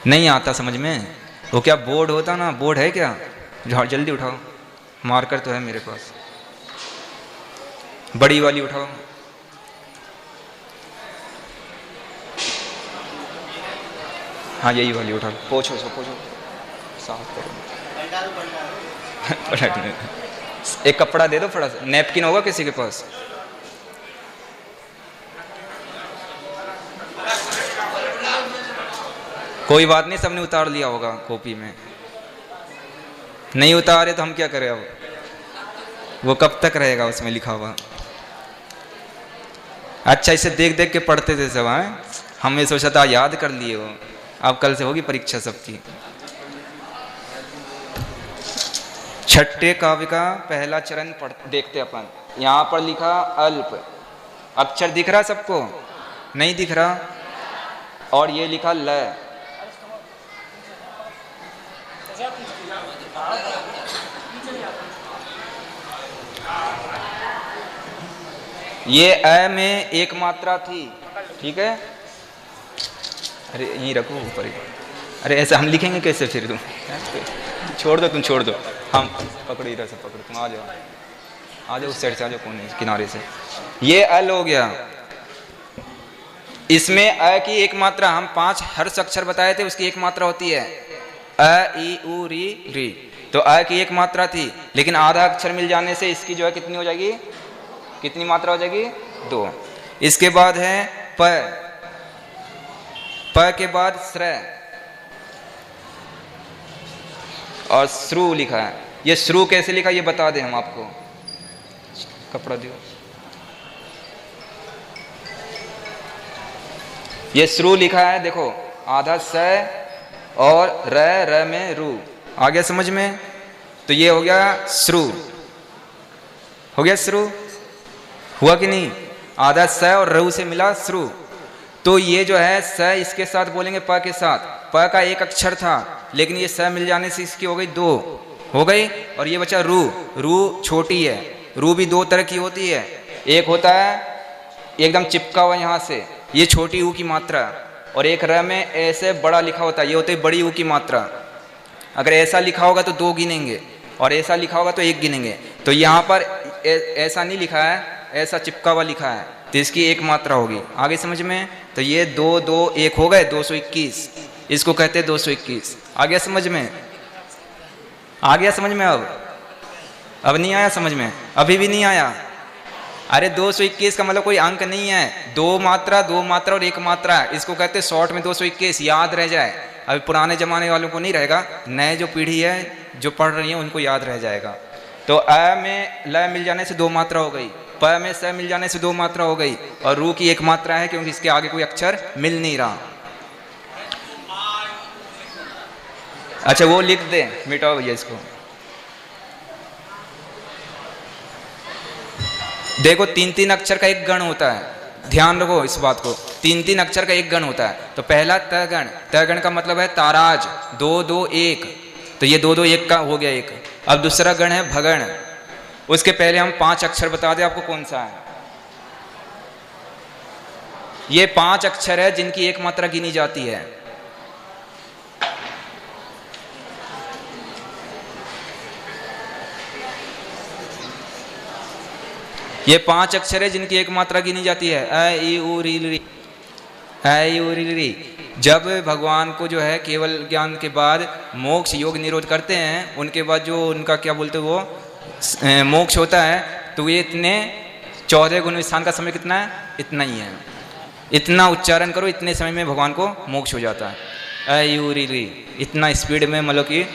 नहीं आता समझ में? वो क्या बोर्ड होता ना, बोर्ड है क्या? जल्दी उठाओ, मार्कर तो है मेरे पास, बड़ी वाली उठाओ। हाँ यही वाली उठा, पोछो साफ करो। एक कपड़ा दे दो, थोड़ा सा नैपकिन होगा किसी के पास? कोई बात नहीं, सबने उतार लिया होगा कॉपी में। नहीं उतारे तो हम क्या करें अब? वो कब तक रहेगा उसमें लिखा हुआ? अच्छा, इसे देख देख के पढ़ते थे सब। हाँ, हमने सोचा था याद कर लिए हो, अब कल से होगी परीक्षा सबकी। छठे काव्य का पहला चरण देखते अपन। यहां पर लिखा अल्प, अक्षर दिख रहा सबको? नहीं दिख रहा? और ये लिखा ल। ये अ में एक मात्रा थी, ठीक है? अरे यहीं रखो ऊपर ही। अरे ऐसे हम लिखेंगे कैसे फिर? तुम छोड़ दो, तुम छोड़ दो, हम पकड़ो, इधर से पकड़ो, तुम आ जाओ उस साइड से, आ जाओ कोने किनारे से। ये अल हो गया। इसमें अ की एक मात्रा, हम 5 हर्ष अक्षर बताए थे, उसकी एक मात्रा होती है अ, ई, उ, री। तो अ की एक मात्रा थी, लेकिन आधा अक्षर मिल जाने से इसकी जो है कितनी हो जाएगी? कितनी मात्रा हो जाएगी? 2। इसके बाद है प के बाद श्र और श्रु लिखा है। ये श्रु कैसे लिखा ये बता दें हम आपको। कपड़ा दियो। ये श्रु लिखा है, देखो आधा स और र में रू आ गया समझ में? तो ये हो गया श्रु, हो गया श्रु, हुआ कि नहीं? आधा स और रू से मिला श्रु। तो ये जो है स इसके साथ बोलेंगे प के साथ। प का एक अक्षर था, लेकिन ये स मिल जाने से इसकी हो गई 2, हो गई। और ये बचा रू, रू छोटी है। रू भी दो तरह की होती है, एक होता है एकदम चिपका हुआ यहाँ से, ये छोटी ऊ की मात्रा, और एक र में ऐसे बड़ा लिखा होता है, ये होती है बड़ी ऊ की मात्रा। अगर ऐसा लिखा होगा तो 2 गिनेंगे और ऐसा लिखा होगा तो 1 गिनेंगे। तो यहाँ पर ऐसा नहीं लिखा है, ऐसा चिपका हुआ लिखा है, तो इसकी 1 मात्रा होगी। आगे समझ में? तो ये 2 2 1 हो गए 221, इसको कहते हैं 221। आ गया समझ में? आ गया समझ में? अब नहीं आया समझ में? अभी भी नहीं आया? अरे 221 का मतलब कोई अंक नहीं है, 2 मात्रा और 1 मात्रा, इसको कहते हैं शॉर्ट में 221, याद रह जाए। अभी पुराने जमाने वालों को नहीं रहेगा, नए जो पीढ़ी है जो पढ़ रही है उनको याद रह जाएगा। तो अ में ल मिल जाने से 2 मात्रा हो गई, प में स मिल जाने से 2 मात्रा हो गई, और रू की 1 मात्रा है क्योंकि इसके आगे कोई अक्षर मिल नहीं रहा। अच्छा वो लिख दे, मिटाओ भैया इसको। देखो 3-3 अक्षर का एक गण होता है, ध्यान रखो इस बात को, 3-3 अक्षर का एक गण होता है। तो पहला तगण, तगण का मतलब है ताराज, 2 2 1, तो ये 2 2 1 का हो गया 1। अब दूसरा गण है भगण, उसके पहले हम 5 अक्षर बता दें आपको कौन सा है। ये 5 अक्षर है जिनकी 1 मात्रा गिनी जाती है। ये 5 अक्षर है जिनकी 1 मात्रा गिनी जाती है, अ ई उ री री, अ ई उ री री। जब भगवान को जो है केवल ज्ञान के बाद मोक्ष योग निरोध करते हैं, उनके बाद जो उनका क्या बोलते वो मोक्ष होता है, तो ये इतने 14 गुण स्थान का समय कितना है? इतना ही है। इतना उच्चारण करो, इतने समय में भगवान को मोक्ष हो जाता है। अ ई उ री री, इतना स्पीड में, मतलब कि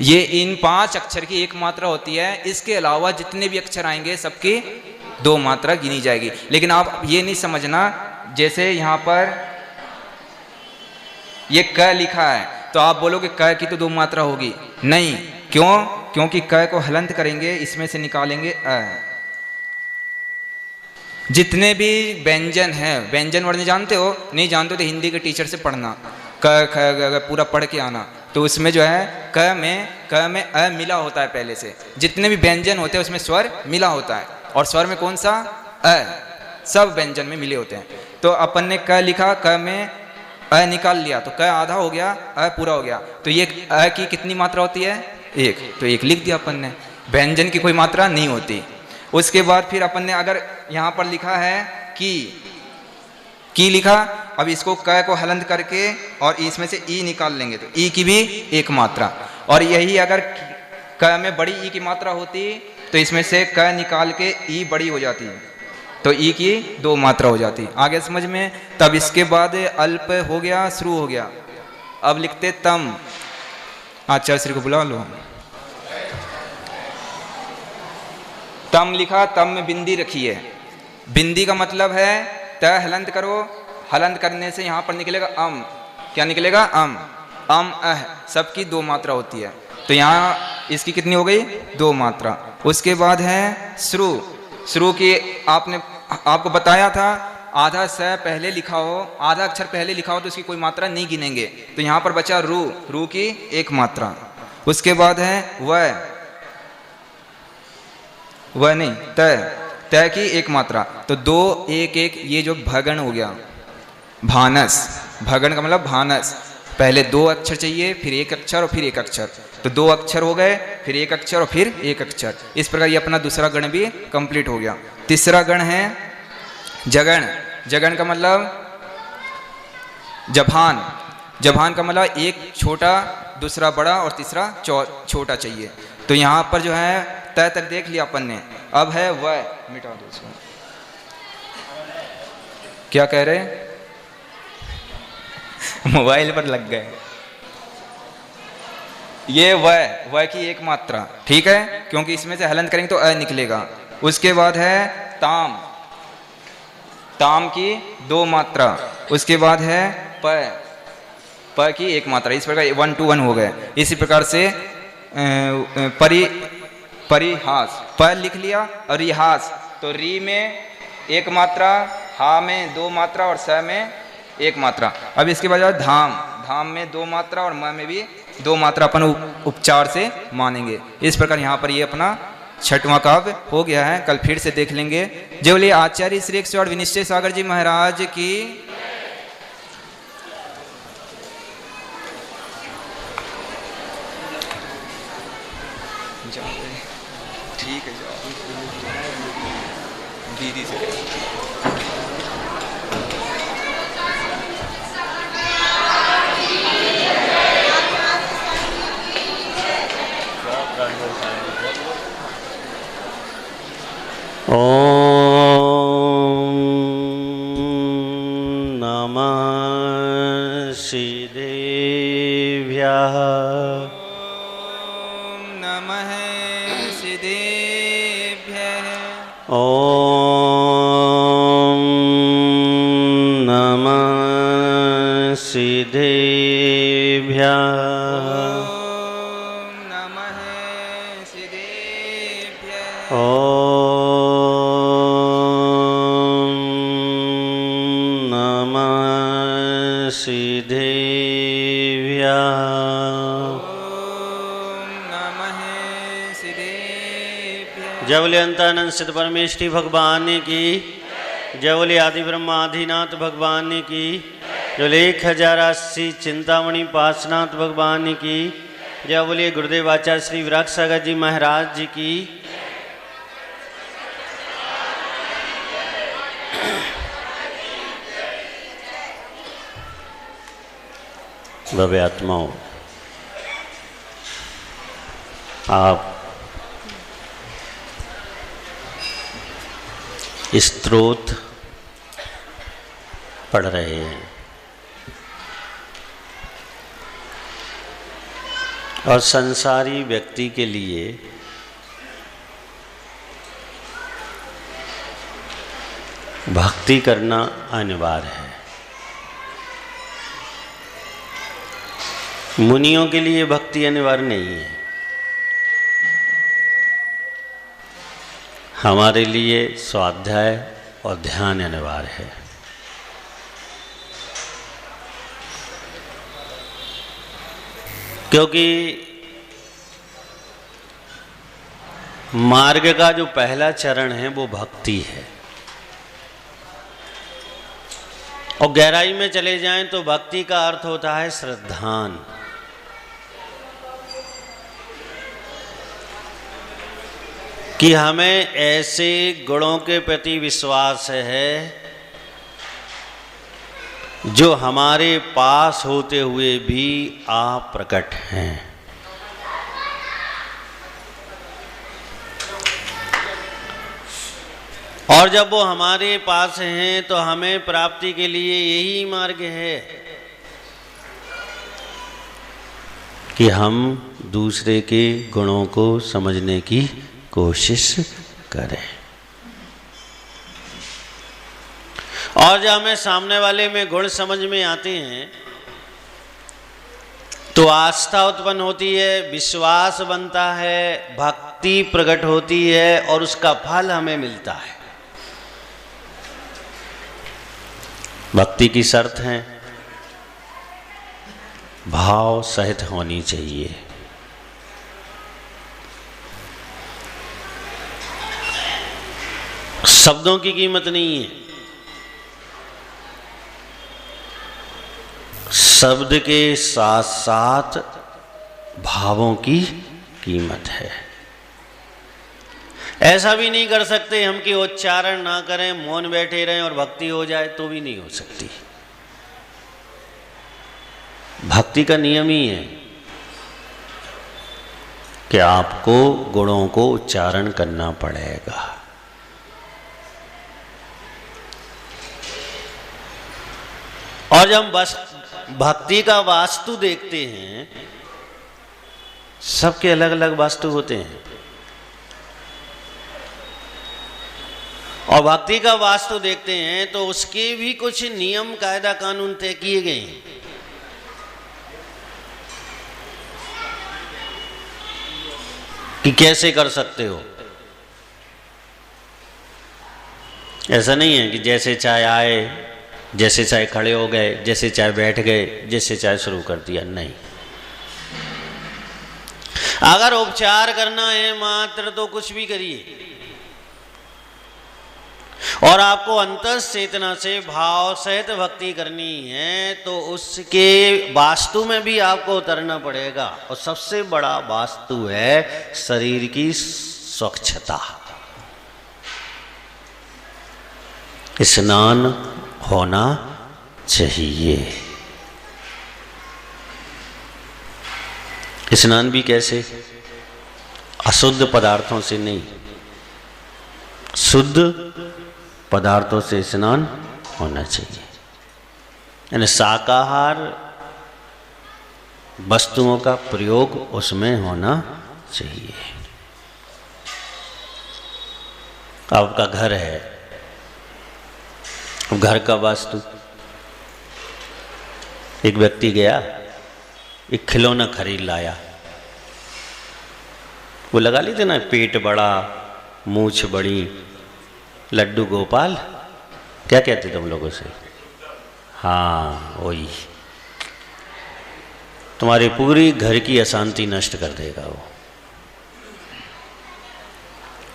ये इन 5 अक्षर की 1 मात्रा होती है। इसके अलावा जितने भी अक्षर आएंगे सबकी 2 मात्रा गिनी जाएगी। लेकिन आप ये नहीं समझना, जैसे यहाँ पर ये क लिखा है तो आप बोलोगे क की तो 2 मात्रा होगी, नहीं। क्यों? क्योंकि क को हलंत करेंगे, इसमें से निकालेंगे अ। जितने भी व्यंजन हैं, व्यंजन वर्ण जानते हो? नहीं जानते हो तो हिंदी के टीचर से पढ़ना, क ख पूरा पढ़ के आना। तो उसमें जो है क में अ मिला होता है पहले से। जितने भी व्यंजन होते हैं उसमें स्वर मिला होता है, और स्वर में कौन सा? अ। सब व्यंजन में मिले होते हैं। तो अपन ने क लिखा, क में अ निकाल लिया, तो क आधा हो गया, अ पूरा हो गया। तो ये अ की कितनी मात्रा होती है? 1, तो 1 लिख दिया अपन ने। व्यंजन की कोई मात्रा नहीं होती। उसके बाद फिर अपन ने अगर यहाँ पर लिखा है की लिखा, अब इसको क को हलंत करके और इसमें से ई निकाल लेंगे, तो ई की भी 1 मात्रा। और यही अगर क में बड़ी ई की मात्रा होती तो इसमें से क निकाल के ई बड़ी हो जाती, तो ई की 2 मात्रा हो जाती। आगे समझ में? तब इसके बाद अल्प हो गया, शुरू हो गया। अब लिखते तम। आचार्य श्री को बुला लो। तम लिखा, तम में बिंदी रखी है। बिंदी का मतलब है त हलंत करो, हलंत करने से यहाँ पर निकलेगा अम। क्या निकलेगा? अम। अह, सबकी 2 मात्रा होती है। तो यहाँ इसकी कितनी हो गई? 2 मात्रा। उसके बाद है श्रु। श्रु की आपको बताया था, आधा स पहले लिखा हो, आधा अक्षर पहले लिखा हो तो उसकी कोई मात्रा नहीं गिनेंगे। तो यहाँ पर बचा रू, रू की 1 मात्रा। उसके बाद है वह नहीं, तय की 1 मात्रा। तो 2 1 1, ये जो भगण हो गया, भानस। भगण का मतलब भानस, पहले 2 अक्षर चाहिए, फिर 1 अक्षर और फिर 1 अक्षर। तो 2 अक्षर हो गए, फिर 1 अक्षर और फिर 1 अक्षर। इस प्रकार ये अपना दूसरा गण भी कंप्लीट हो गया। तीसरा गण है जगण। जगण का मतलब जभान। जभान का मतलब एक छोटा, दूसरा बड़ा और तीसरा छोटा चाहिए। तो यहाँ पर जो है तय तक देख लिया अपन ने। अब है वह, मिटा दो इसको। क्या कह रहे? मोबाइल पर लग गए। ये वह की 1 मात्रा, ठीक है, क्योंकि इसमें से हलंत करेंगे तो अ निकलेगा। उसके बाद है ताम। ताम की 2 मात्रा। उसके बाद है प की 1 मात्रा। इस प्रकार 1 to 1 हो गए। इसी प्रकार से परिहास, प लिख लिया, और रिहास, तो री में 1 मात्रा, हा में 2 मात्रा और स में 1 मात्रा। अब इसके बाद धाम। धाम में 2 मात्रा और म में भी दो मात्रा अपन उपचार से मानेंगे। इस प्रकार यहाँ पर ये अपना छठवां काव्य हो गया है। कल फिर से देख लेंगे। जय बोलिए आचार्य श्री 108 विनिश्चय सागर जी महाराज की। ठीक है, जाओ दीदी से। ओम नमः श्रीदेव्याः। ओम नमः श्रीदेव्याः। ओम नमः श्रीदेव्याः। ओम नमः श्रीदेव्याः। जय बोले अंतानंद सिद्ध परमेष्ठी भगवान की। जय बोले आदि ब्रह्मा आदिनाथ भगवान की। जय बोले 1080 चिंतामणि पासनाथ भगवान की। जय बोले गुरुदेव आचार्य श्री विराग सागर जी महाराज जी की। भव्य आत्माओं, आप स्तोत्र पढ़ रहे हैं और संसारी व्यक्ति के लिए भक्ति करना अनिवार्य है। मुनियों के लिए भक्ति अनिवार्य नहीं है। हमारे लिए स्वाध्याय और ध्यान अनिवार्य है। क्योंकि मार्ग का जो पहला चरण है वो भक्ति है। और गहराई में चले जाएं तो भक्ति का अर्थ होता है श्रद्धान। कि हमें ऐसे गुणों के प्रति विश्वास है जो हमारे पास होते हुए भी आप प्रकट हैं। और जब वो हमारे पास हैं तो हमें प्राप्ति के लिए यही मार्ग है कि हम दूसरे के गुणों को समझने की कोशिश करें। और जब हमें सामने वाले में गुण समझ में आते हैं तो आस्था उत्पन्न होती है, विश्वास बनता है, भक्ति प्रकट होती है और उसका फल हमें मिलता है। भक्ति की शर्त है भाव सहित होनी चाहिए। शब्दों की कीमत नहीं है, शब्द के साथ साथ भावों की कीमत है। ऐसा भी नहीं कर सकते हम कि उच्चारण ना करें, मौन बैठे रहें और भक्ति हो जाए, तो भी नहीं हो सकती। भक्ति का नियम ही है कि आपको गुणों को उच्चारण करना पड़ेगा। और जब हम बस भक्ति का वास्तु देखते हैं, सबके अलग अलग वास्तु होते हैं और भक्ति का वास्तु देखते हैं तो उसके भी कुछ नियम कायदा कानून तय किए गए हैं। कि कैसे कर सकते हो। ऐसा नहीं है कि जैसे चाहे आए, जैसे चाहे खड़े हो गए, जैसे चाहे बैठ गए, जैसे चाहे शुरू कर दिया। नहीं, अगर उपचार करना है मात्र तो कुछ भी करिए, और आपको अंतस चेतना से भाव सहित भक्ति करनी है तो उसके वास्तु में भी आपको उतरना पड़ेगा। और सबसे बड़ा वास्तु है शरीर की स्वच्छता। स्नान होना चाहिए। स्नान भी कैसे? अशुद्ध पदार्थों से नहीं, शुद्ध पदार्थों से स्नान होना चाहिए। यानी शाकाहार वस्तुओं का प्रयोग उसमें होना चाहिए। आपका घर है, घर का वास्तु। एक व्यक्ति गया, एक खिलौना खरीद लाया। वो लगा ली थी ना, पेट बड़ा, मूछ बड़ी, लड्डू गोपाल, क्या कहते तुम लोगों से? हाँ वही। तुम्हारे पूरी घर की अशांति नष्ट कर देगा वो।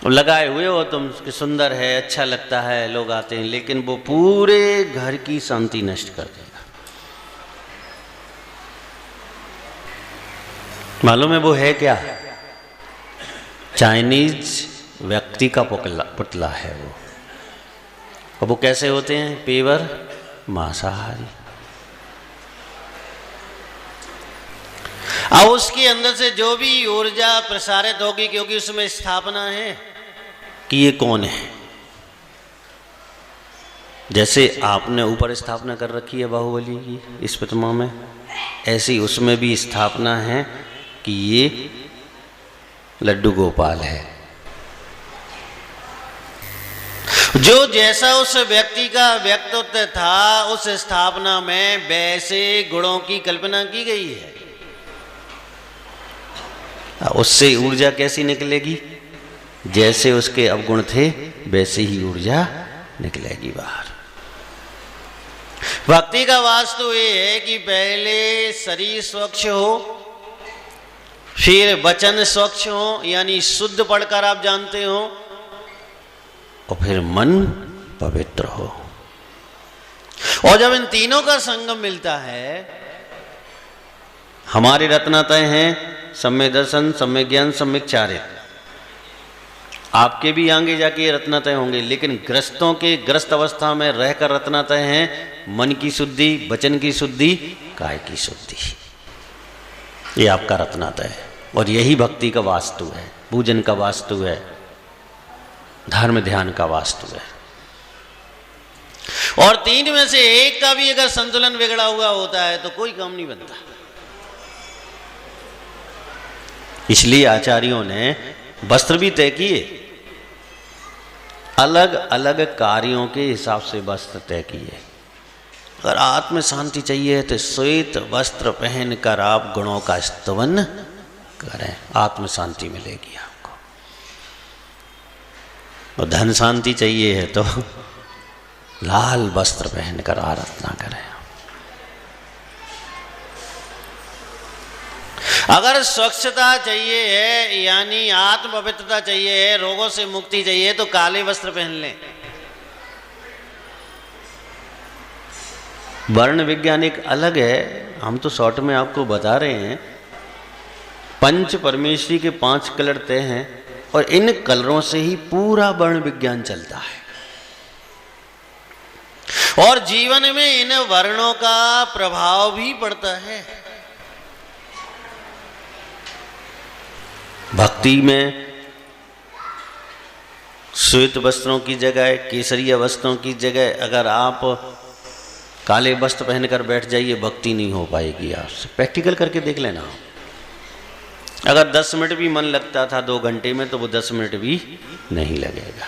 लगाए हुए हो तुम कि सुंदर है, अच्छा लगता है, लोग आते हैं, लेकिन वो पूरे घर की शांति नष्ट कर देगा। मालूम है वो है क्या? चाइनीज व्यक्ति का पुतला है वो। और वो कैसे होते हैं? पेवर मांसाहारी। अब उसके अंदर से जो भी ऊर्जा प्रसारित होगी, क्योंकि उसमें स्थापना है कि ये कौन है। जैसे आपने ऊपर स्थापना कर रखी है बाहुबली की इस प्रतिमा में, ऐसी उसमें भी स्थापना है कि ये लड्डू गोपाल है। जो जैसा उस व्यक्ति का व्यक्तित्व था, उस स्थापना में वैसे गुणों की कल्पना की गई है। उससे ऊर्जा कैसी निकलेगी? जैसे उसके अवगुण थे वैसे ही ऊर्जा निकलेगी बाहर। भक्ति का वास्तु ये है कि पहले शरीर स्वच्छ हो, फिर वचन स्वच्छ हो, यानी शुद्ध पढ़कर आप जानते हो, और फिर मन पवित्र हो। और जब इन तीनों का संगम मिलता है, हमारे रत्नात्रय हैं सम्यक दर्शन, सम्यक ज्ञान, सम्यक चारित्र। आपके भी आगे जाके ये रत्नात्रय होंगे, लेकिन ग्रस्तों के ग्रस्त अवस्था में रहकर रत्नात्रय हैं मन की शुद्धि, वचन की शुद्धि, काय की शुद्धि। ये आपका रत्नात्रय है। और यही भक्ति का वास्तु है, पूजन का वास्तु है, धर्म ध्यान का वास्तु है। और तीन में से एक का भी अगर संतुलन बिगड़ा हुआ होता है तो कोई काम नहीं बनता। इसलिए आचार्यों ने वस्त्र भी तय किए, अलग अलग कार्यों के हिसाब से वस्त्र तय किए। अगर आत्म शांति चाहिए तो श्वेत वस्त्र पहनकर आप गुणों का स्तवन करें, आत्म शांति मिलेगी आपको। और धन शांति चाहिए है तो लाल वस्त्र पहनकर आराधना करें। अगर स्वच्छता चाहिए है, यानी आत्म पवित्रता चाहिए है, रोगों से मुक्ति चाहिए, तो काले वस्त्र पहन लें। वर्ण वैज्ञानिक अलग है, हम तो शॉर्ट में आपको बता रहे हैं। पंच परमेश्वरी के 5 कलर तय हैं, और इन कलरों से ही पूरा वर्ण विज्ञान चलता है। और जीवन में इन वर्णों का प्रभाव भी पड़ता है। भक्ति में श्वेत वस्त्रों की जगह, केसरिया वस्त्रों की जगह अगर आप काले वस्त्र पहनकर बैठ जाइए, भक्ति नहीं हो पाएगी आपसे। प्रैक्टिकल करके देख लेना। अगर 10 मिनट भी मन लगता था 2 घंटे में, तो वो 10 मिनट भी नहीं लगेगा।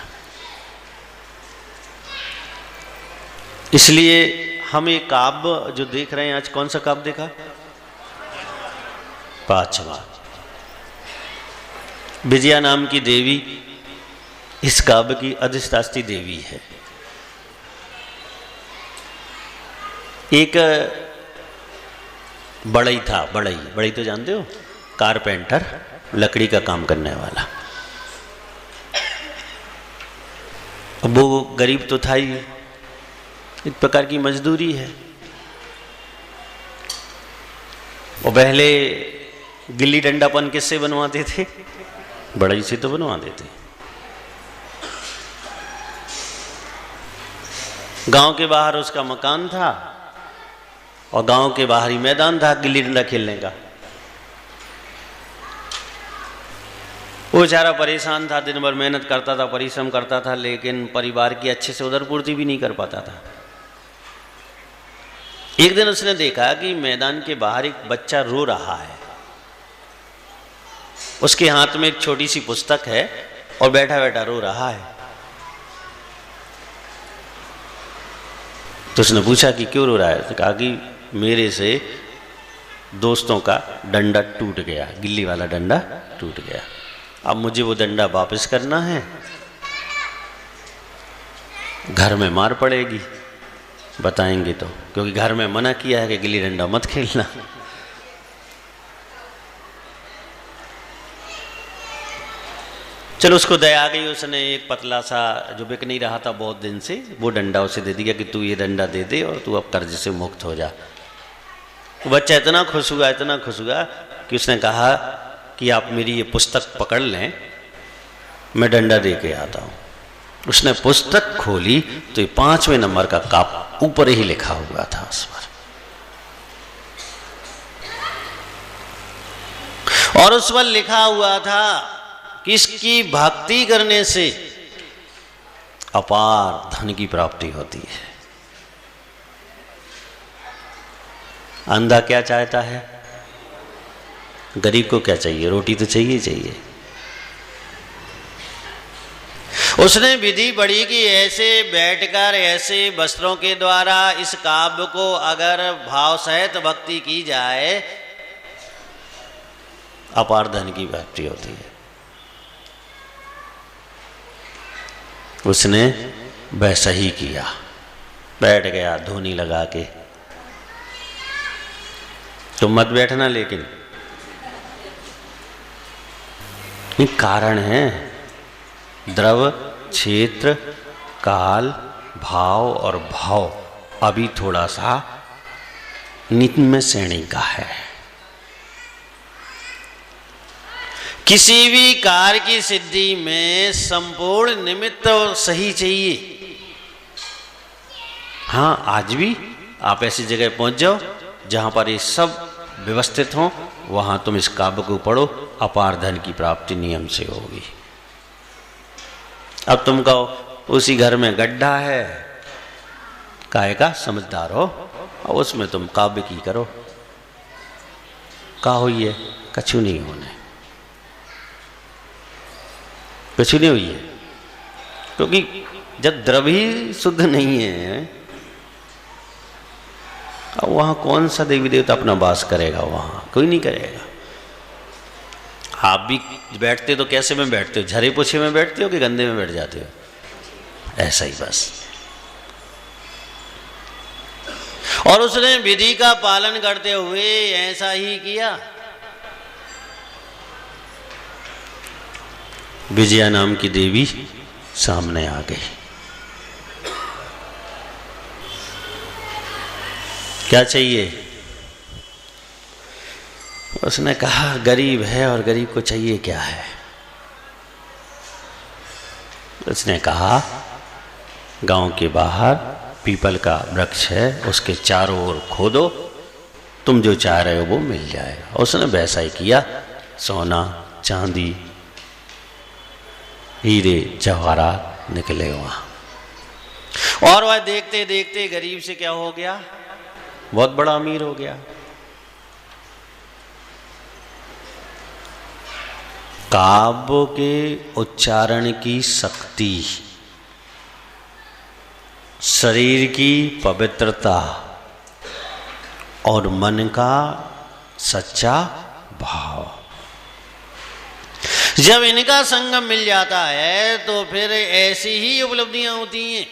इसलिए हम एक काव्य जो देख रहे हैं आज, कौन सा काव्य देखा? 5वां। विजया नाम की देवी इस काव्य की अधिष्ठात्री देवी है। एक बढ़ई था, बढ़ई तो जानते हो, कारपेंटर, लकड़ी का काम करने वाला। अब वो गरीब तो था ही, एक प्रकार की मजदूरी है। और पहले गिल्ली डंडापन किससे बनवाते थे? बड़ई से तो बनवाते थे। गांव के बाहर उसका मकान था और गांव के बाहर ही मैदान था गिल्ली डंडा खेलने का। वो बेचारा परेशान था, दिन भर मेहनत करता था, परिश्रम करता था, लेकिन परिवार की अच्छे से उधर पूर्ति भी नहीं कर पाता था। एक दिन उसने देखा कि मैदान के बाहर एक बच्चा रो रहा है, उसके हाथ में एक छोटी सी पुस्तक है और बैठा बैठा रो रहा है। तो उसने पूछा कि क्यों रो रहा है? उसने कहा कि मेरे से दोस्तों का डंडा टूट गया, गिल्ली वाला डंडा टूट गया, अब मुझे वो डंडा वापस करना है, घर में मार पड़ेगी बताएंगे तो, क्योंकि घर में मना किया है कि गिल्ली डंडा मत खेलना। चलो उसको दया आ गई, उसने एक पतला सा जो बिक नहीं रहा था बहुत दिन से, वो डंडा उसे दे दिया कि तू ये डंडा दे दे और तू अब कर्ज से मुक्त हो जा। तो बच्चा इतना खुश हुआ, इतना खुश हुआ कि उसने कहा कि आप मेरी ये पुस्तक पकड़ लें, मैं डंडा दे के आता हूँ। उसने पुस्तक खोली तो ये 5वें नंबर का काप ऊपर ही लिखा हुआ था उस पर, और उस पर लिखा हुआ था कि इसकी भक्ति करने से अपार धन की प्राप्ति होती है। अंधा क्या चाहता है? गरीब को क्या चाहिए? रोटी तो चाहिए चाहिए। उसने विधि पढ़ी कि ऐसे बैठकर ऐसे वस्त्रों के द्वारा इस काव्य को अगर भाव सहित भक्ति की जाए, अपार धन की प्राप्ति होती है। उसने वैसा ही किया, बैठ गया धोनी लगा के। तुम मत बैठना, लेकिन कारण है द्रव, क्षेत्र, काल, भाव और भाव अभी थोड़ा सा निम्न श्रेणी का है। किसी भी कार्य की सिद्धि में संपूर्ण निमित्त सही चाहिए। हाँ, आज भी आप ऐसी जगह पहुंच जाओ जहां पर ये सब व्यवस्थित हो, वहां तुम इस काव्य को पढ़ो, अपार धन की प्राप्ति नियम से होगी। अब तुम कहो उसी घर में गड्ढा है, काहे का? समझदार हो, और उसमें तुम काव्य की करो। का हुई है? कछु नहीं होने, कुछ नहीं हुई है, क्योंकि जब द्रव ही शुद्ध नहीं है, अब वहां कौन सा देवी देवता अपना वास करेगा? वहां कोई नहीं करेगा। आप भी बैठते तो कैसे में बैठते हो? झरे पोछे में बैठते हो कि गंदे में बैठ जाते हो? ऐसा ही बस। और उसने विधि का पालन करते हुए ऐसा ही किया। विजया नाम की देवी सामने आ गई। क्या चाहिए? उसने कहा गरीब है और गरीब को चाहिए क्या है? उसने कहा गांव के बाहर पीपल का वृक्ष है, उसके चारों ओर खोदो, तुम जो चाह रहे हो वो मिल जाएगा। उसने वैसा ही किया। सोना, चांदी, हीरे जवाहरात निकले वहां। और वह देखते देखते गरीब से क्या हो गया? बहुत बड़ा अमीर हो गया। काव्य के उच्चारण की शक्ति, शरीर की पवित्रता और मन का सच्चा भाव, जब इनका संगम मिल जाता है तो फिर ऐसी ही उपलब्धियां होती हैं।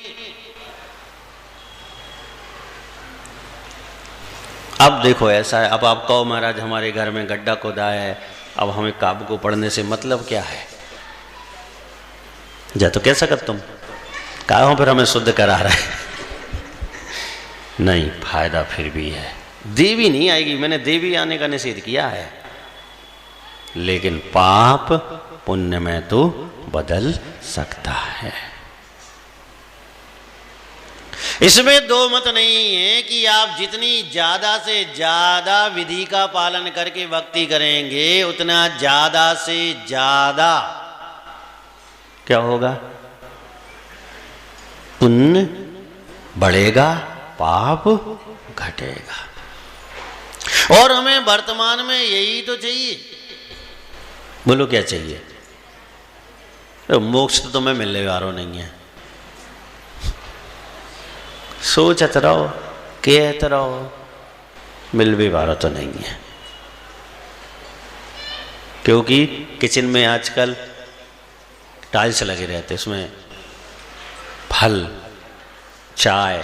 अब देखो ऐसा है, अब आप कहो महाराज हमारे घर में गड्ढा खोदा है अब हमें काव्य को पढ़ने से मतलब क्या है? जा तो कह सकत तुम कहो फिर हमें शुद्ध करा रहा है। नहीं, फायदा फिर भी है। देवी नहीं आएगी, मैंने देवी आने का निषेध किया है, लेकिन पाप पुण्य में तो बदल सकता है। इसमें दो मत नहीं है कि आप जितनी ज्यादा से ज्यादा विधि का पालन करके भक्ति करेंगे उतना ज्यादा से ज्यादा क्या होगा? पुण्य बढ़ेगा, पाप घटेगा। और हमें वर्तमान में यही तो चाहिए। बोलो क्या चाहिए? तो मोक्ष तो तुम्हें मिलने वालों नहीं है। सोचत रहो, कहत रहो, मिल भी वाला तो नहीं है। क्योंकि किचन में आजकल टाइल्स लगे रहते, उसमें फल, चाय,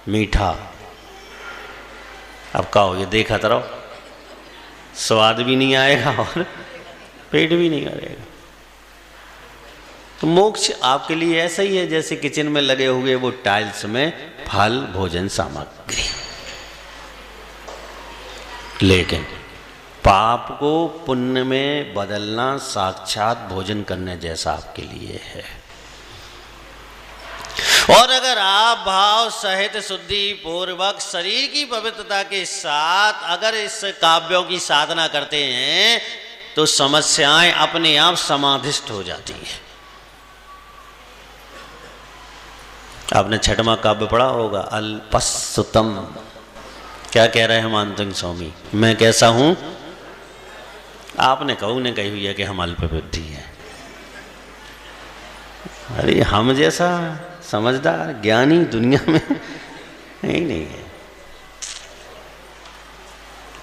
मीठा, अब कहो ये देखा तो रहो, स्वाद भी नहीं आएगा और पेट भी नहीं करेगा। तो मोक्ष आपके लिए ऐसा ही है जैसे किचन में लगे हुए वो टाइल्स में फल, भोजन सामग्री। लेकिन पाप को पुण्य में बदलना साक्षात भोजन करने जैसा आपके लिए है। और अगर आप भाव सहित शुद्धि पूर्वक शरीर की पवित्रता के साथ अगर इस काव्यों की साधना करते हैं तो समस्याएं अपने आप समाधिष्ट हो जाती हैं। आपने छठवां काव्य पढ़ा होगा, अल्पस्सुतम। क्या कह रहे हैं मानसिंह स्वामी? मैं कैसा हूं? आपने कहू ने कही हुई है कि हम अल्प बुद्धि हैं। अरे हम जैसा समझदार ज्ञानी दुनिया में नहीं है।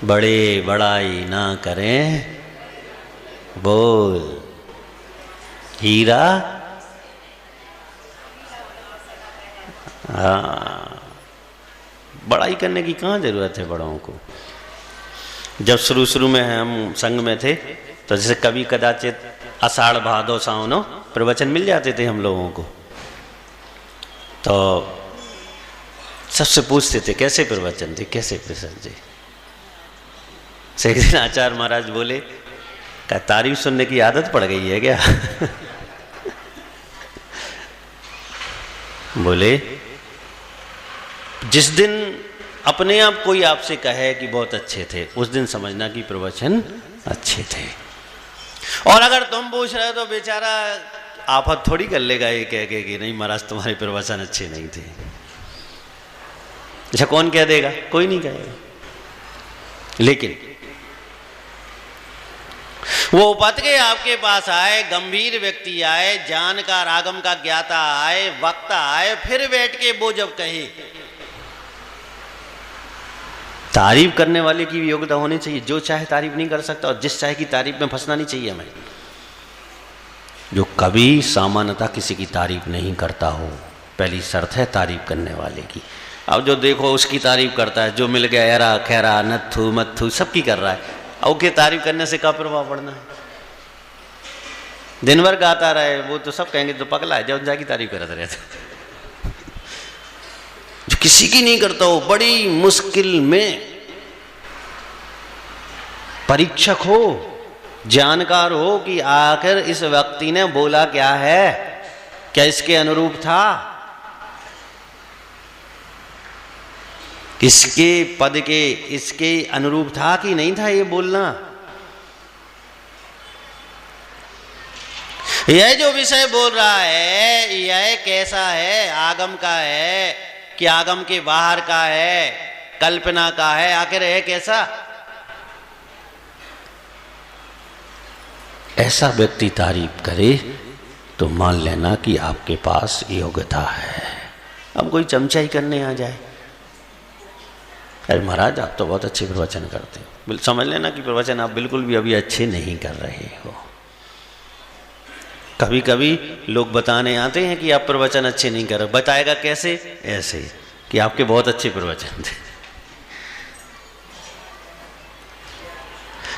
बड़े बड़ाई ना करें, बोल हीरा। हाँ, बड़ाई करने की कहाँ जरूरत है बड़ों को। जब शुरू में हम संघ में थे तो जैसे कभी कदाचित आषाढ़ भादो सावनो प्रवचन मिल जाते थे हम लोगों को, तो सबसे पूछते थे कैसे प्रवचन थे, कैसे प्रसन्न जी। से एक दिन आचार्य महाराज बोले, क्या तारीफ सुनने की आदत पड़ गई है क्या? बोले जिस दिन अपने आप कोई आपसे कहे कि बहुत अच्छे थे, उस दिन समझना कि प्रवचन अच्छे थे। और अगर तुम पूछ रहे हो तो बेचारा आफत थोड़ी कर लेगा ये कह के कि नहीं महाराज तुम्हारे प्रवचन अच्छे नहीं थे। अच्छा कौन कह देगा? कोई नहीं कहेगा। लेकिन वो उपत के आपके पास आए, गंभीर व्यक्ति आए, जानकार आगम का ज्ञाता आए, वक्ता आए, फिर बैठ के वो जब कहे, तारीफ करने वाले की भी योग्यता होनी चाहिए। जो चाहे तारीफ नहीं कर सकता और जिस चाहे की तारीफ में फंसना नहीं चाहिए हमें। जो कभी सामान्यतः किसी की तारीफ नहीं करता हो, पहली शर्त है तारीफ करने वाले की। अब जो देखो उसकी तारीफ करता है, जो मिल गया एरा खैरा नत्थू मत्थू सबकी कर रहा है, और के तारीफ करने से क्या प्रभाव पड़ना है? दिन भर गाता रहे वो तो सब कहेंगे तो पगला है, जब जाकी तारीफ करते रहते। जो किसी की नहीं करता हो, बड़ी मुश्किल में परीक्षक हो, जानकार हो कि आखिर इस व्यक्ति ने बोला क्या है, क्या इसके अनुरूप था, इसके पद के इसके अनुरूप था कि नहीं था ये बोलना। यह जो विषय बोल रहा है यह कैसा है, आगम का है कि आगम के बाहर का है, कल्पना का है, आखिर है कैसा? ऐसा व्यक्ति तारीफ करे तो मान लेना कि आपके पास योग्यता है। अब कोई चमचाई करने आ जाए, अरे महाराज आप तो बहुत अच्छे प्रवचन करते हो, समझ लेना कि प्रवचन आप बिल्कुल भी अभी अच्छे नहीं कर रहे हो। कभी कभी लोग बताने आते हैं कि आप प्रवचन अच्छे नहीं कर रहे। बताएगा कैसे? ऐसे कि आपके बहुत अच्छे प्रवचन थे।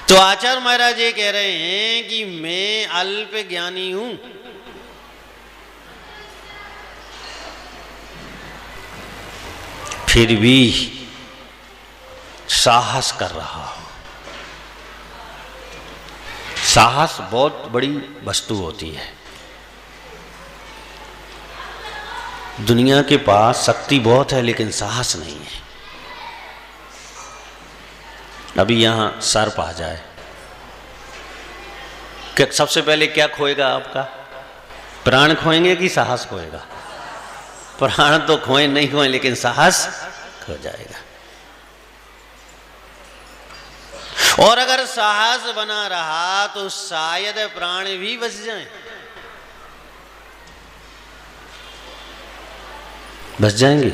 तो आचार्य महाराज ये कह रहे हैं कि मैं अल्प ज्ञानी हूं, फिर भी साहस कर रहा हूं। साहस बहुत बड़ी वस्तु होती है। दुनिया के पास शक्ति बहुत है लेकिन साहस नहीं है। अभी यहां सर्प आ जाए, क्या सबसे पहले क्या खोएगा आपका? प्राण खोएंगे कि साहस खोएगा? प्राण तो खोए नहीं खोए लेकिन साहस खो जाएगा। और अगर साहस बना रहा तो शायद प्राण भी बच जाएं। बच जाएंगे।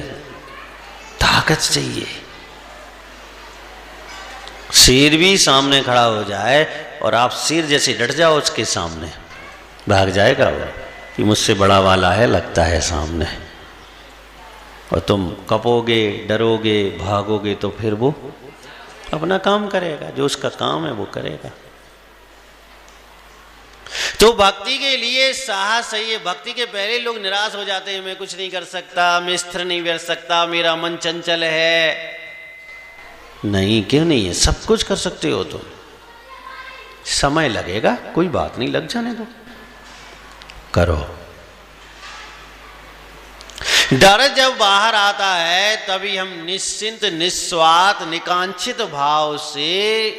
ताकत चाहिए। शेर भी सामने खड़ा हो जाए और आप शेर जैसे डट जाओ उसके सामने, भाग जाएगा वो कि मुझसे बड़ा वाला है, लगता है सामने। और तुम कपोगे, डरोगे, भागोगे तो फिर वो अपना काम करेगा, जो उसका काम है वो करेगा। तो भक्ति के लिए साहस चाहिए। भक्ति के पहले लोग निराश हो जाते हैं, मैं कुछ नहीं कर सकता, मैं स्थिर नहीं बैठ सकता, मेरा मन चंचल है। नहीं, क्यों नहीं है? सब कुछ कर सकते हो तुम। समय लगेगा, कोई बात नहीं, लग जाने दो, करो। डर जब बाहर आता है तभी हम निश्चिंत, निस्वार्थ, निकांक्षित भाव से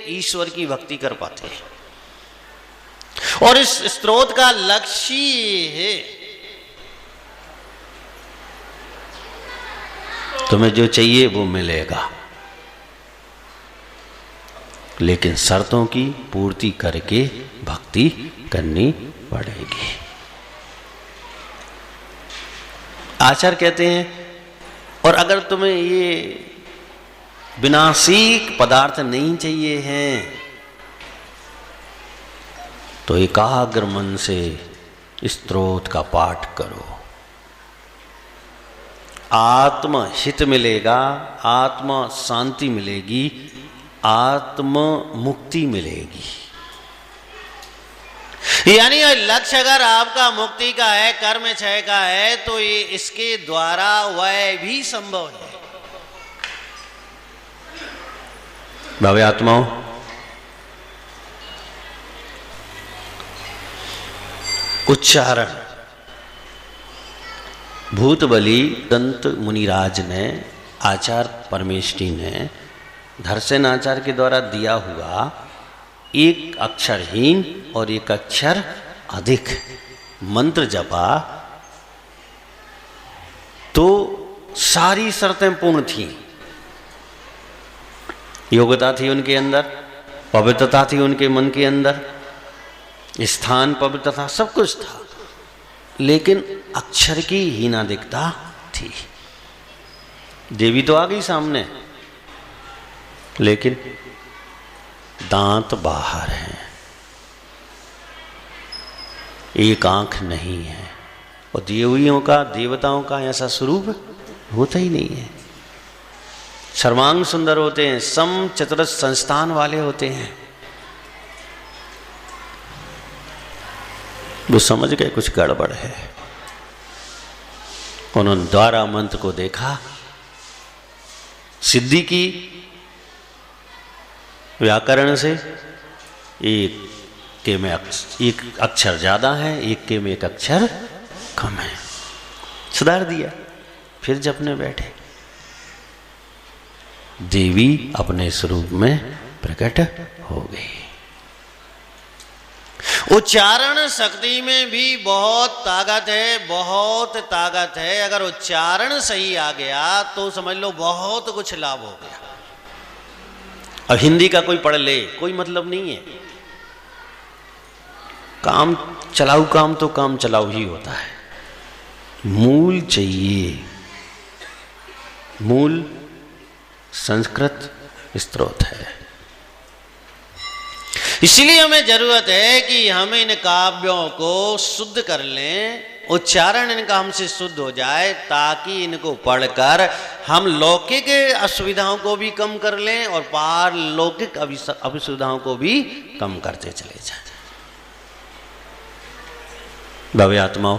ईश्वर की भक्ति कर पाते हैं। और इस स्तोत्र का लक्ष्य ये है, तुम्हें जो चाहिए वो मिलेगा, लेकिन शर्तों की पूर्ति करके भक्ति करनी पड़ेगी। आचार्य कहते हैं, और अगर तुम्हें ये विनाशिक पदार्थ नहीं चाहिए हैं तो एकाग्र मन से स्तोत्र का पाठ करो। आत्म हित मिलेगा, आत्मा शांति मिलेगी, आत्म मुक्ति मिलेगी। यानी लक्ष्य अगर आपका मुक्ति का है, कर्म क्षय का है, तो ये इसके द्वारा वह भी संभव है। भव्य आत्माओं, उच्चारण। भूतबली दंत मुनिराज ने, आचार्य परमेष्ठी ने धरसेन आचार्य के द्वारा दिया हुआ एक अक्षरहीन और एक अक्षर अधिक मंत्र जपा तो सारी शर्तें पूर्ण थी। योग्यता थी उनके अंदर, पवित्रता थी उनके मन के अंदर, स्थान पवित्र था, सब कुछ था, लेकिन अक्षर की हीनादिकता थी। देवी तो आ गई सामने, लेकिन दांत बाहर हैं, एक आंख नहीं है, और देवियों का, देवताओं का ऐसा स्वरूप होता ही नहीं है। सर्वांग सुंदर होते हैं, सम चतुरस्र संस्थान वाले होते हैं। वो समझ गए कुछ गड़बड़ है। उन्होंने द्वारा मंत्र को देखा, सिद्धि की व्याकरण से। एक के में एक अक्षर ज्यादा है, एक के में एक अक्षर कम है, सुधार दिया। फिर जपने बैठे, देवी अपने स्वरूप में प्रकट हो गई। उच्चारण शक्ति में भी बहुत ताकत है, बहुत ताकत है। अगर उच्चारण सही आ गया तो समझ लो बहुत कुछ लाभ हो गया। अब हिंदी का कोई पढ़ ले, कोई मतलब नहीं है। काम तो काम चलाऊ ही होता है। मूल चाहिए, मूल संस्कृत स्तोत्र है। इसीलिए हमें जरूरत है कि हम इन काव्यों को शुद्ध कर लें, उच्चारण इनका हमसे शुद्ध हो जाए, ताकि इनको पढ़कर हम लौकिक असुविधाओं को भी कम कर लें और पारलौकिक असुविधाओं को भी कम करते चले जाएं। भव्य आत्माओं,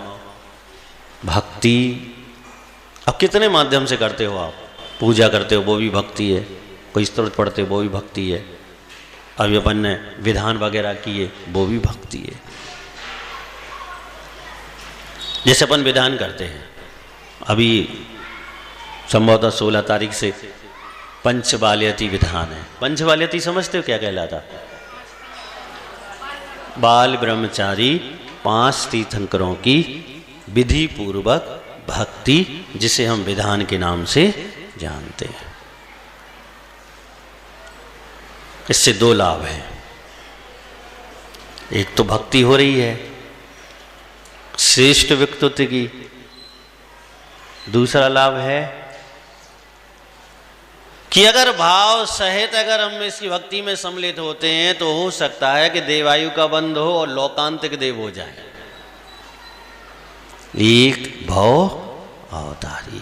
भक्ति अब कितने माध्यम से करते हो आप? पूजा करते हो, वो भी भक्ति है। कोई स्तोत्र पढ़ते हो, वो भी भक्ति है। अभी अपन ने विधान वगैरह किए, वो भी भक्ति है। जैसे अपन विधान करते हैं, अभी संभवतः 16 तारीख से पंचबाल्यति विधान है। पंचबाल्यति समझते हो क्या कहलाता? बाल ब्रह्मचारी 5 तीर्थंकरों की विधि पूर्वक भक्ति, जिसे हम विधान के नाम से जानते हैं। इससे 2 लाभ हैं। एक तो भक्ति हो रही है श्रेष्ठ व्यक्तित्व की, दूसरा लाभ है कि अगर भाव सहित अगर हम इसकी भक्ति में सम्मिलित होते हैं तो हो सकता है कि देवायु का बंध हो और लोकांतिक देव हो जाए। एक भव अवतारी,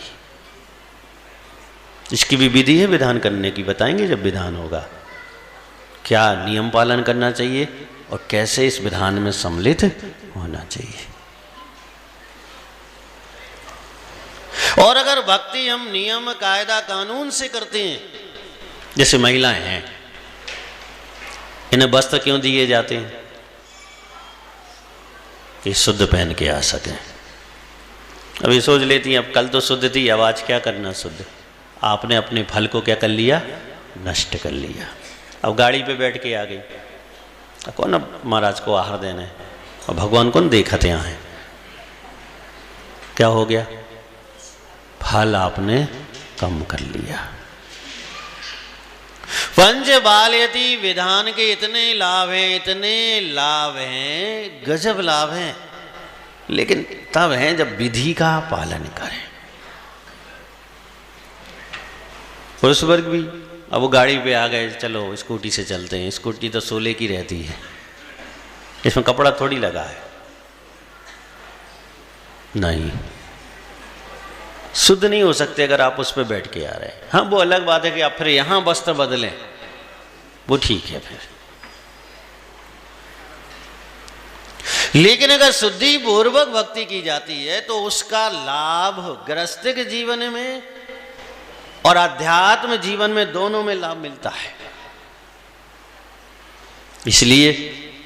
इसकी भी विधि है विधान करने की, बताएंगे जब विधान होगा क्या नियम पालन करना चाहिए और कैसे इस विधान में सम्मिलित होना चाहिए। और अगर भक्ति हम नियम कायदा कानून से करते हैं, जैसे महिलाएं हैं, इन्हें वस्त्र क्यों दिए जाते हैं? कि शुद्ध पहन के आ सकें। अभी सोच लेती हैं अब कल तो शुद्ध थी, अब आज क्या करना शुद्ध? आपने अपने फल को क्या कर लिया? नष्ट कर लिया। अब गाड़ी पे बैठ के आ गई, कौन अब महाराज को आहार देना है, और भगवान कौन देखते यहाँ है, क्या हो गया? फल आपने कम कर लिया। पंचबाल्यति विधान के इतने लाभ हैं, इतने लाभ हैं, गजब लाभ हैं, लेकिन तब हैं जब विधि का पालन करें। पुरुष वर्ग भी, अब वो गाड़ी पे आ गए, चलो स्कूटी से चलते हैं, स्कूटी तो 16 की रहती है, इसमें कपड़ा थोड़ी लगा है, नहीं शुद्ध नहीं हो सकते अगर आप उस पर बैठ के आ रहे हैं। हाँ वो अलग बात है कि आप फिर यहां वस्त्र बदलें, वो ठीक है फिर। लेकिन अगर शुद्धि पूर्वक भक्ति की जाती है तो उसका लाभ गृहस्थिक जीवन में और आध्यात्म जीवन में दोनों में लाभ मिलता है। इसलिए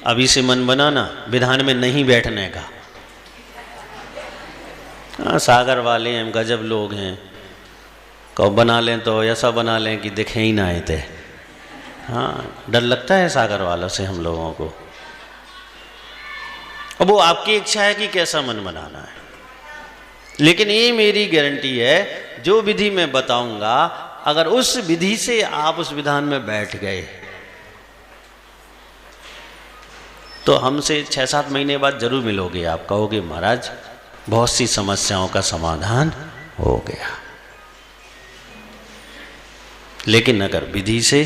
अभी से मन बनाना विधान में नहीं बैठने का। हाँ सागर वाले हैं, गजब लोग हैं, कब बना लें तो ऐसा बना लें कि दिखे ही ना आए थे। हाँ डर लगता है सागर वालों से हम लोगों को। अब वो आपकी इच्छा है कि कैसा मन बनाना है, लेकिन ये मेरी गारंटी है जो विधि मैं बताऊंगा, अगर उस विधि से आप उस विधान में बैठ गए तो हमसे 6-7 महीने बाद जरूर मिलोगे। आप कहोगे महाराज बहुत सी समस्याओं का समाधान हो गया। लेकिन अगर विधि से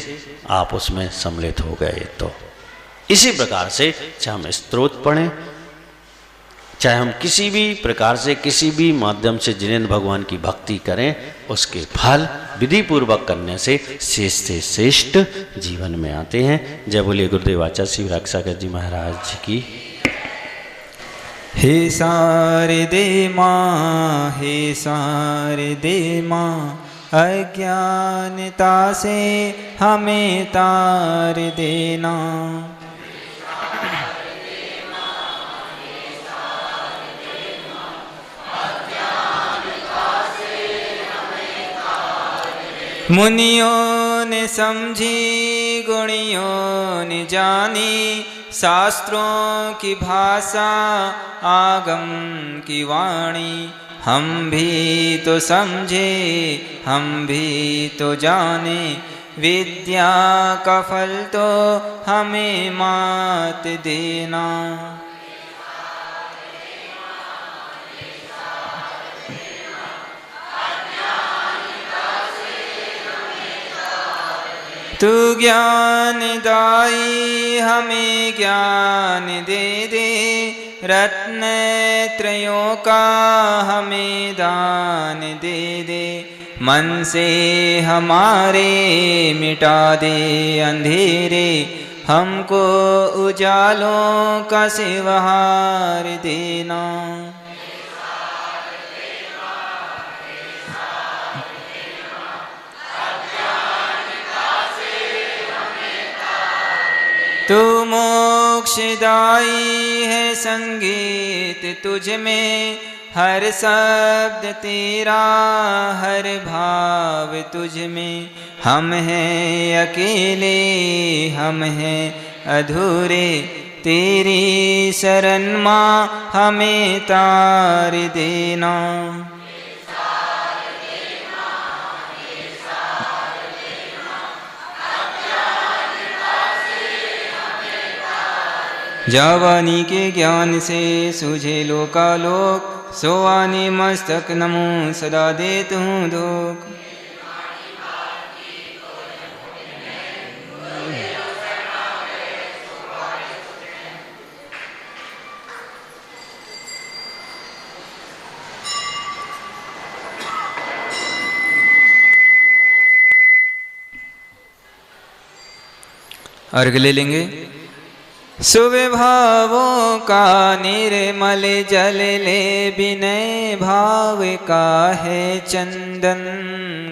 आप उसमें सम्मिलित हो गए तो इसी प्रकार से चाहे हम स्तोत्र पढ़ें, चाहे हम किसी भी प्रकार से किसी भी माध्यम से जिनेंद्र भगवान की भक्ति करें, उसके फल विधि पूर्वक करने से श्रेष्ठ से श्रेष्ठ जीवन में आते हैं। जय बोलिए गुरुदेव आचार्य श्री रक्षाकर जी महाराज की। हे शारदे माँ, हे शारदे माँ, अज्ञानता से हमें तार देना। मुनियों ने समझी, गुणियों ने जानी, शास्त्रों की भाषा आगम की वाणी। हम भी तो समझे, हम भी तो जाने, विद्या का फल तो हमें मात देना। तू ज्ञान दाई हमें ज्ञान दे दे, रत्न त्रयों का हमें दान दे दे, मन से हमारे मिटा दे अंधेरे, हमको उजालों का शिवहार देना। तू मोक्षदायी है संगीत तुझ में, हर शब्द तेरा हर भाव तुझ में। हम हैं अकेले हम हैं अधूरे, तेरी शरण माँ हमें तार देना। जवानी के ज्ञान से सूझे लोकालोक, सोआने मस्तक नमो सदा देत हूँ धोख। अर्घ ले लेंगे। सुविभावों का निर्मल जल ले, विनय भाव का है चंदन।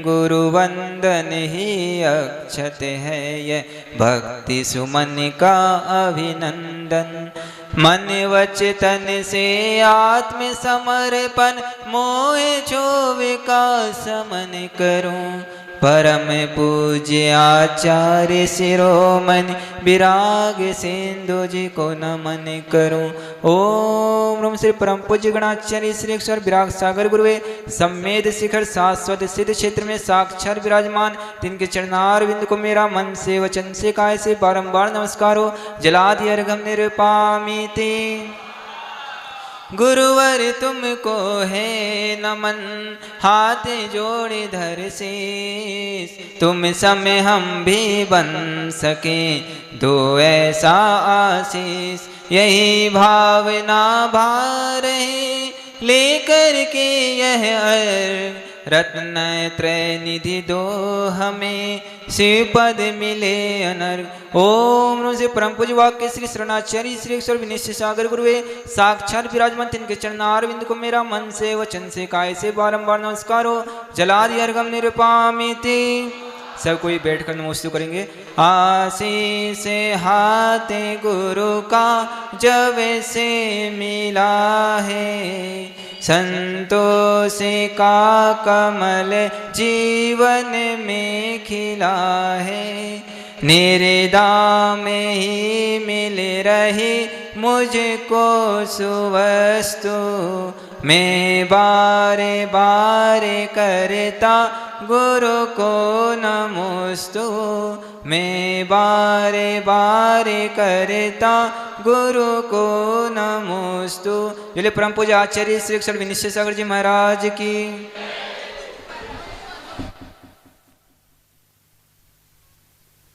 गुरु वंदन ही अक्षत है यह, भक्ति सुमन का अभिनंदन। मन वच तन से आत्म समर्पण, मोह क्षोभ का समन करूं। परम पूज्य आचार्य शिरोमणि, विराग सिंधु जी को नमन करूं। ओम नमः श्री परम पूज्य गणाचार्य श्री अक्षर विराग सागर गुरुवे, सम्मेद शिखर शाश्वत सिद्ध क्षेत्र में साक्षर विराजमान, तिनके चरणार बिंद को मेरा मन से वचन से काय से बारंबार नमस्कार हो। जलादि अर्घम निरुपामिति, गुरुवर तुमको है नमन, हाथ जोड़े धर शीस। तुम समय हम भी बन सके, दो ऐसा आशीष। यही भावना भार है लेकर के यह अर्घ, रत्न त्रय निधि दो हमें, शिव पद मिले अनर्घ। ओम नमः शिवाय। परम पूज्य वाक्य श्री शरणाचार्य श्री अक्षर विनिश्चय सागर गुरुवे, साक्षात विराजमान तिनके चरणार बिंद को मेरा मन से वचन से काय से बारंबार नमस्कार हो। जलादि अर्घम निरुपामिति, सब कोई बैठकर नमोस्तु करेंगे। आशीष हाथे गुरु का जब से मिला है, संतोष का कमल जीवन में खिला है। निरदा में ही मिल रही मुझको सुवस्तु, मैं बारे बारे करता गुरु को नमोस्तु। मैं बारे बारे करता गुरु को नमोस्तु। परम पूज्य आचार्य श्री अक्षर विनिश्चय सागर जी महाराज की।